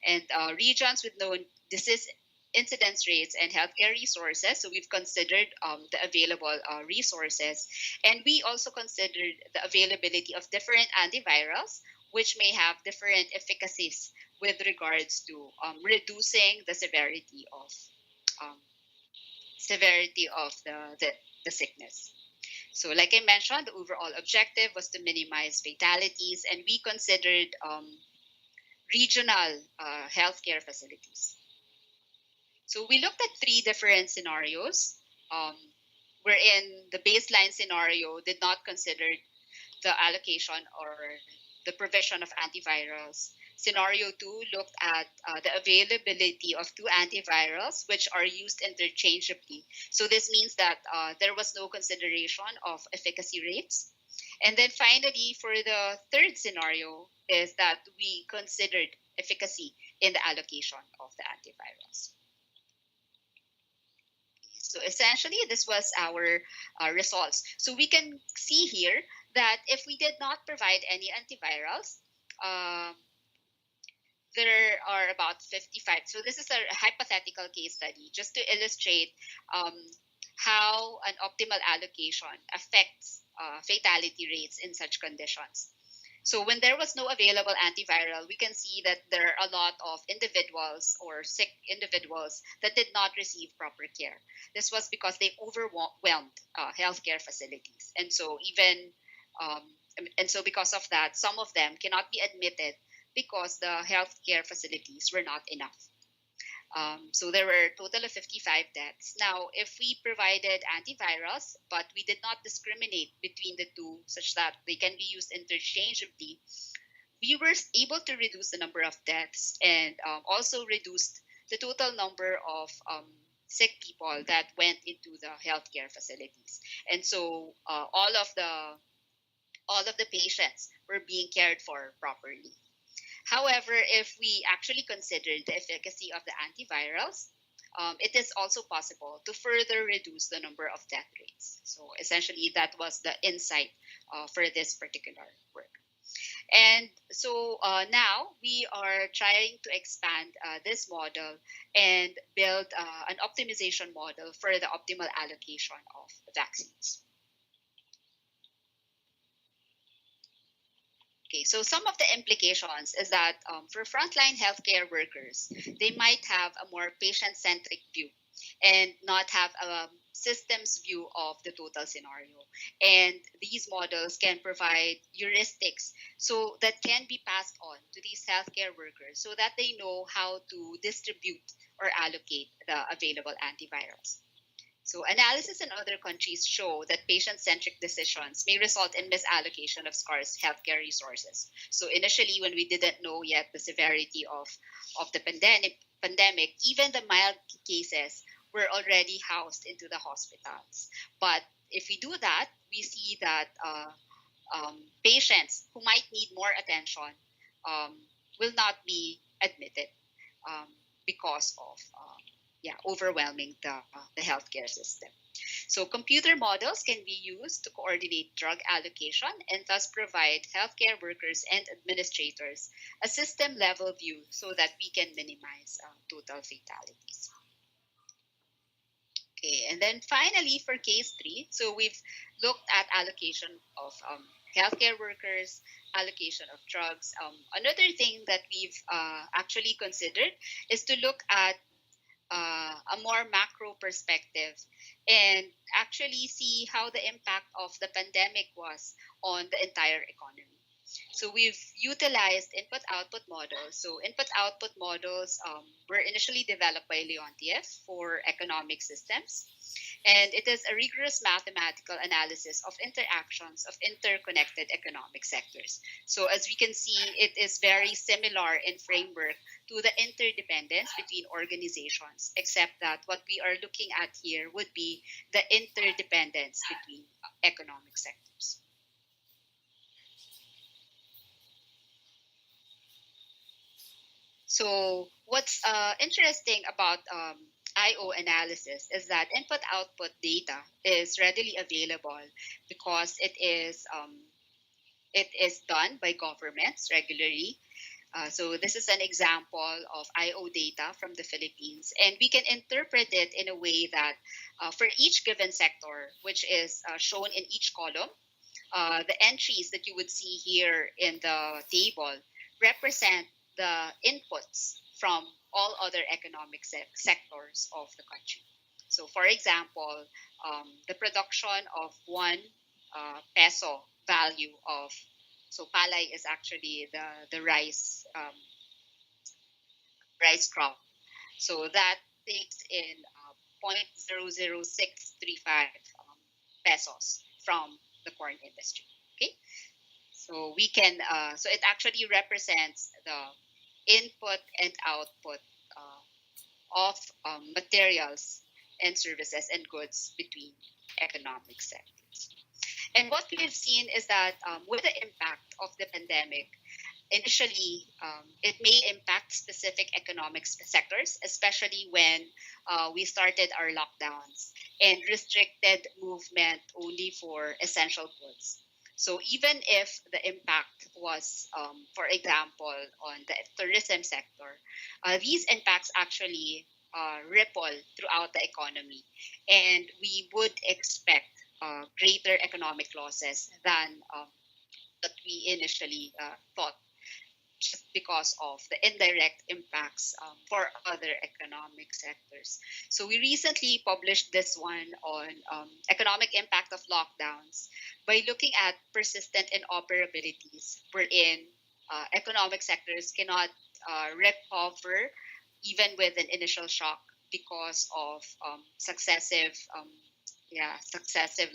Speaker 9: And regions with known disease incidence rates and healthcare resources. So we've considered the available resources, and we also considered the availability of different antivirals, which may have different efficacies with regards to reducing the severity of the sickness. So like I mentioned, the overall objective was to minimize fatalities, and we considered regional healthcare facilities. So we looked at 3 different scenarios, wherein the baseline scenario did not consider the allocation or the provision of antivirals. Scenario 2 looked at the availability of 2 antivirals which are used interchangeably. So this means that there was no consideration of efficacy rates. And then finally, for the 3rd scenario is that we considered efficacy in the allocation of the antivirals. So essentially, this was our results. So we can see here that if we did not provide any antivirals, there are about 55. So this is a hypothetical case study just to illustrate how an optimal allocation affects fatality rates in such conditions. So when there was no available antiviral, we can see that there are a lot of individuals or sick individuals that did not receive proper care. This was because they overwhelmed healthcare facilities. And so because of that, some of them cannot be admitted because the healthcare facilities were not enough. So there were a total of 55 deaths. Now, if we provided antivirals, but we did not discriminate between the two such that they can be used interchangeably, we were able to reduce the number of deaths and also reduced the total number of sick people that went into the healthcare facilities. And so all of the patients were being cared for properly. However, if we actually consider the efficacy of the antivirals, it is also possible to further reduce the number of death rates. So essentially, that was the insight for this particular work. And so now we are trying to expand this model and build an optimization model for the optimal allocation of vaccines. Okay, so some of the implications is that for frontline healthcare workers, they might have a more patient-centric view and not have a systems view of the total scenario. And these models can provide heuristics so that can be passed on to these healthcare workers so that they know how to distribute or allocate the available antivirals. So analysis in other countries show that patient-centric decisions may result in misallocation of scarce healthcare resources. So initially, when we didn't know yet the severity of the pandemic, even the mild cases were already housed into the hospitals. But if we do that, we see that patients who might need more attention will not be admitted because of overwhelming the healthcare system. So computer models can be used to coordinate drug allocation and thus provide healthcare workers and administrators a system-level view so that we can minimize total fatalities. Okay, and then finally for case 3, so we've looked at allocation of healthcare workers, allocation of drugs. Another thing that we've actually considered is to look at a more macro perspective and actually see how the impact of the pandemic was on the entire economy. So we've utilized input-output models. So input-output models were initially developed by Leontiev for economic systems. And it is a rigorous mathematical analysis of interactions of interconnected economic sectors. So as we can see, it is very similar in framework to the interdependence between organizations, except that what we are looking at here would be the interdependence between economic sectors. So what's interesting about IO analysis is that input-output data is readily available because it is done by governments regularly. So this is an example of IO data from the Philippines, and we can interpret it in a way that for each given sector, which is shown in each column, the entries that you would see here in the table represent the inputs from all other economic sectors of the country. So for example, the production of 1 peso value of, so palay is actually the rice crop. So that takes in 0.00635 pesos from the corn industry. Okay, so we can so it actually represents the input and output of materials and services and goods between economic sectors. And what we've seen is that with the impact of the pandemic, initially it may impact specific economic sectors, especially when we started our lockdowns and restricted movement only for essential goods. So even if the impact was, for example, on the tourism sector, these impacts actually ripple throughout the economy. And we would expect greater economic losses than that we initially thought, just because of the indirect impacts for other economic sectors. So we recently published this one on economic impact of lockdowns by looking at persistent inoperabilities, wherein economic sectors cannot recover even with an initial shock because of successive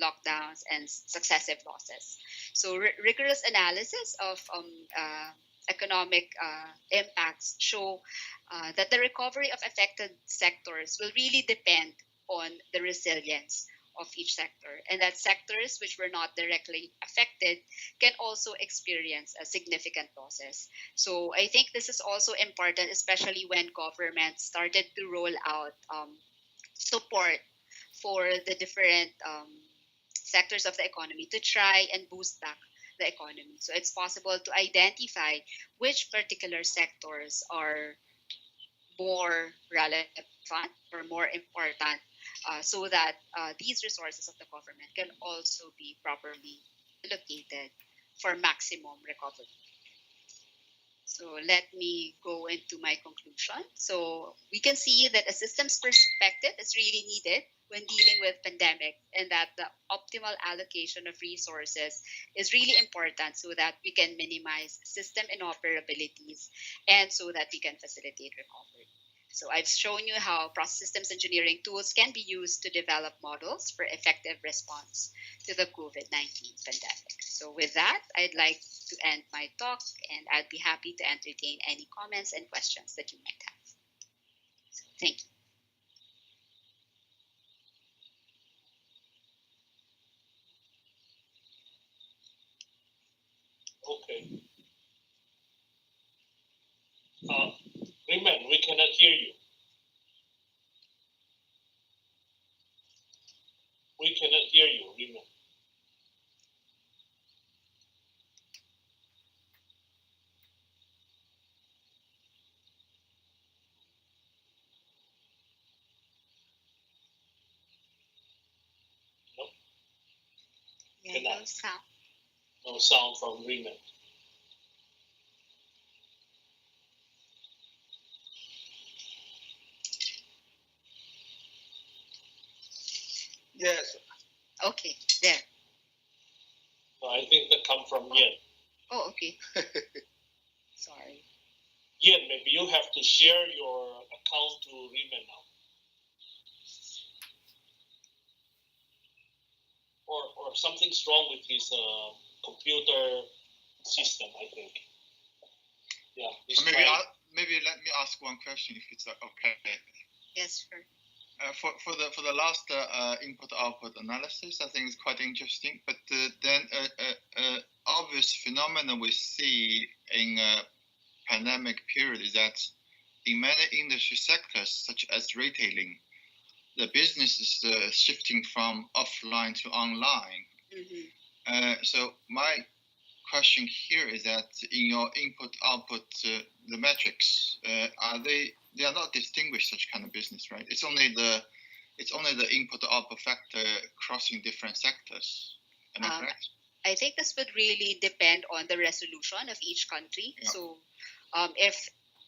Speaker 9: lockdowns and successive losses. So rigorous analysis of economic impacts show that the recovery of affected sectors will really depend on the resilience of each sector, and that sectors which were not directly affected can also experience significant losses. So I think this is also important, especially when government started to roll out support for the different sectors of the economy to try and boost back the economy. So it's possible to identify which particular sectors are more relevant or more important so that these resources of the government can also be properly allocated for maximum recovery. So let me go into my conclusion. So we can see that a systems perspective is really needed when dealing with pandemic, and that the optimal allocation of resources is really important so that we can minimize system inoperabilities and so that we can facilitate recovery. So I've shown you how process systems engineering tools can be used to develop models for effective response to the COVID-19 pandemic. So with that, I'd like to end my talk, and I'd be happy to entertain any comments and questions that you might have. So, thank you.
Speaker 3: Okay. Remen, we cannot hear you. We cannot hear you, Remen. Nope.
Speaker 9: Yeah, no sound.
Speaker 3: No sound from Remen.
Speaker 8: Yes.
Speaker 9: Okay, there.
Speaker 3: No, I think that come from Yen.
Speaker 9: Oh, okay. Sorry.
Speaker 3: Yen, maybe you have to share your account to Remen now. Or something's wrong with his computer system, I think. Yeah.
Speaker 7: So maybe let me ask one question if it's okay.
Speaker 9: Yes, sure.
Speaker 7: For the last input-output analysis, I think it's quite interesting. But then obvious phenomenon we see in a pandemic period is that in many industry sectors, such as retailing, the business is shifting from offline to online.
Speaker 9: Mm-hmm.
Speaker 7: So my question here is that in your input-output, the metrics, they are not distinguished such kind of business, right? It's only the input-output factor crossing different sectors. Am I correct?
Speaker 9: I think this would really depend on the resolution of each country. Yeah. So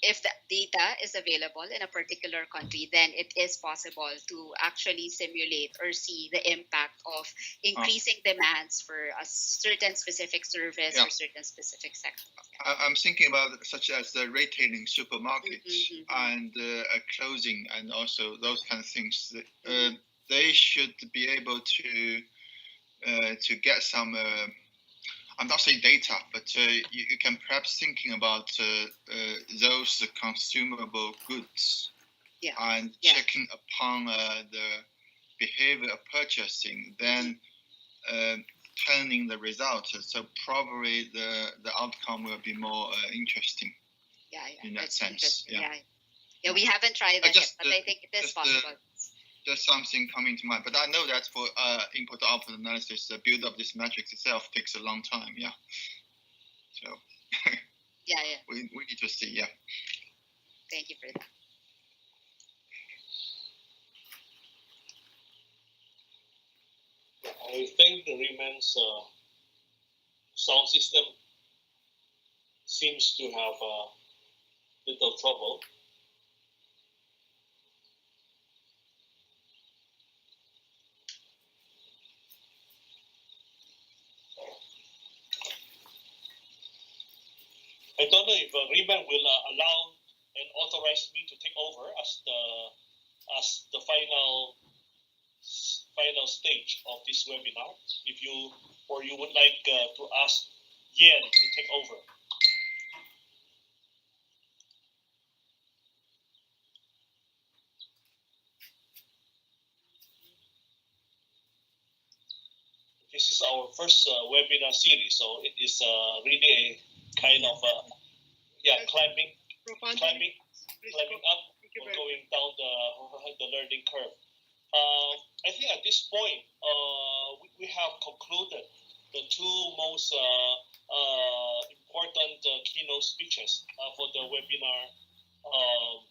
Speaker 9: if the data is available in a particular country, then it is possible to actually simulate or see the impact of increasing demands for a certain specific service or certain specific sector.
Speaker 7: I'm thinking about such as the retailing supermarkets and clothing and also those kind of things. They should be able to get some. I'm not saying data, but you can perhaps thinking about those consumable goods and checking upon the behavior of purchasing, then turning the result. So probably the outcome will be more interesting. In that sense.
Speaker 9: Yeah, we haven't tried that yet, but I think it is possible.
Speaker 7: There's something coming to mind, but I know that for input-output analysis, the build of this matrix itself takes a long time. Yeah. So. We need to see. Yeah.
Speaker 9: Thank you for that.
Speaker 3: I think the Remen's sound system seems to have little trouble. I don't know if Remen will allow and authorize me to take over as the final stage of this webinar. If you would like to ask Chien to take over. This is our first webinar series, so it is really a kind of climbing up or going down the learning curve. I think at this point we have concluded the two most important keynote speeches for the webinar of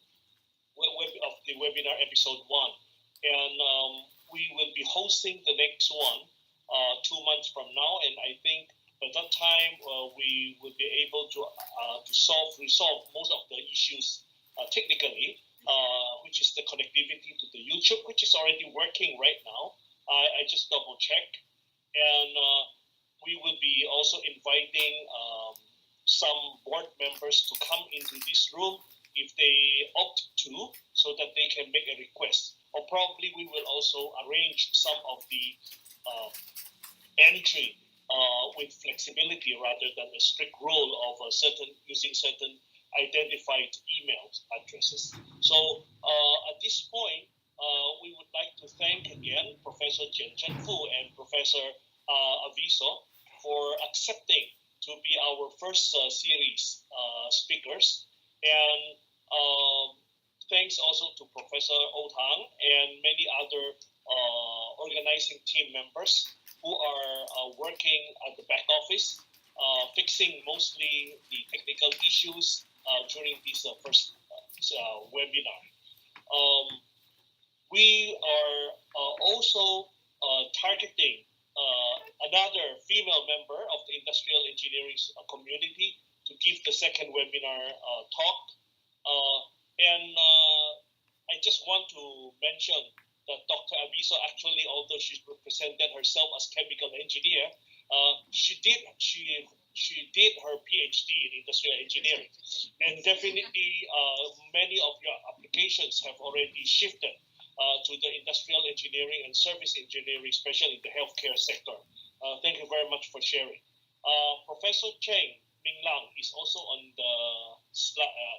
Speaker 3: the webinar episode 1, and we will be hosting the next one 2 months from now, and I think by that time we will be able to resolve most of the issues technically, which is the connectivity to the YouTube, which is already working right now. I just double check, and we will be also inviting some board members to come into this room if they opt to, so that they can make a request. Or probably we will also arrange some of the entry with flexibility rather than a strict rule of using certain identified email addresses. So at this point, we would like to thank again Professor Chen and Professor Aviso for accepting to be our first series speakers, and thanks also to Professor Otang and many other organizing team members who are working at the back office, fixing mostly the technical issues during this first webinar. We are also targeting another female member of the industrial engineering community to give the second webinar talk. And I just want to mention that Dr. Aviso actually, although she represented herself as chemical engineer, she did her PhD in industrial engineering, and definitely many of your applications have already shifted to the industrial engineering and service engineering, especially in the healthcare sector. Thank you very much for sharing. Professor Cheng Minglang is also on the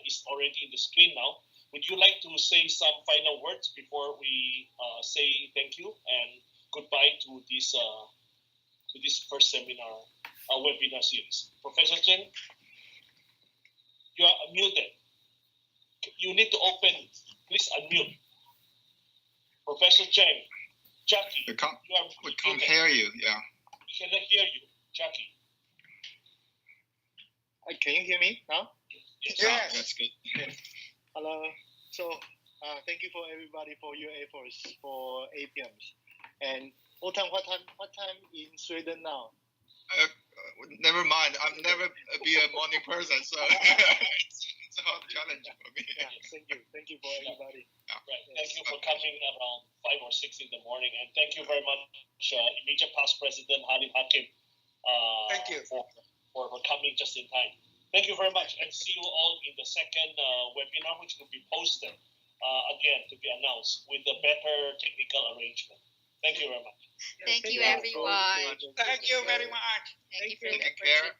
Speaker 3: is already in the screen now. Would you like to say some final words before we say thank you and goodbye to this first seminar webinar series? Professor Chen, you are muted. You need to open. Please unmute. Professor Chen, Jackie,
Speaker 7: we can't hear you. Yeah.
Speaker 3: We cannot hear you, Jackie.
Speaker 10: Can you hear me now?
Speaker 3: Yes.
Speaker 7: Yes. That's good.
Speaker 10: Hello. So thank you for everybody for your efforts for APIEMS. And Otang, what time in Sweden now?
Speaker 7: Never mind. I'm never be a morning person, so it's a hard challenge for me.
Speaker 10: Yeah, thank you for everybody.
Speaker 3: Yeah. Right. Thank you for coming around 5 or 6 in the morning, and thank you very much, immediate past President Halim Hakim.
Speaker 8: Thank you
Speaker 3: for coming just in time. Thank you very much, and see you all in the second webinar, which will be posted again to be announced with a better technical arrangement. Thank you very much.
Speaker 9: Thank you, everyone.
Speaker 8: Thank you very much.
Speaker 9: Thank you for
Speaker 7: Take care.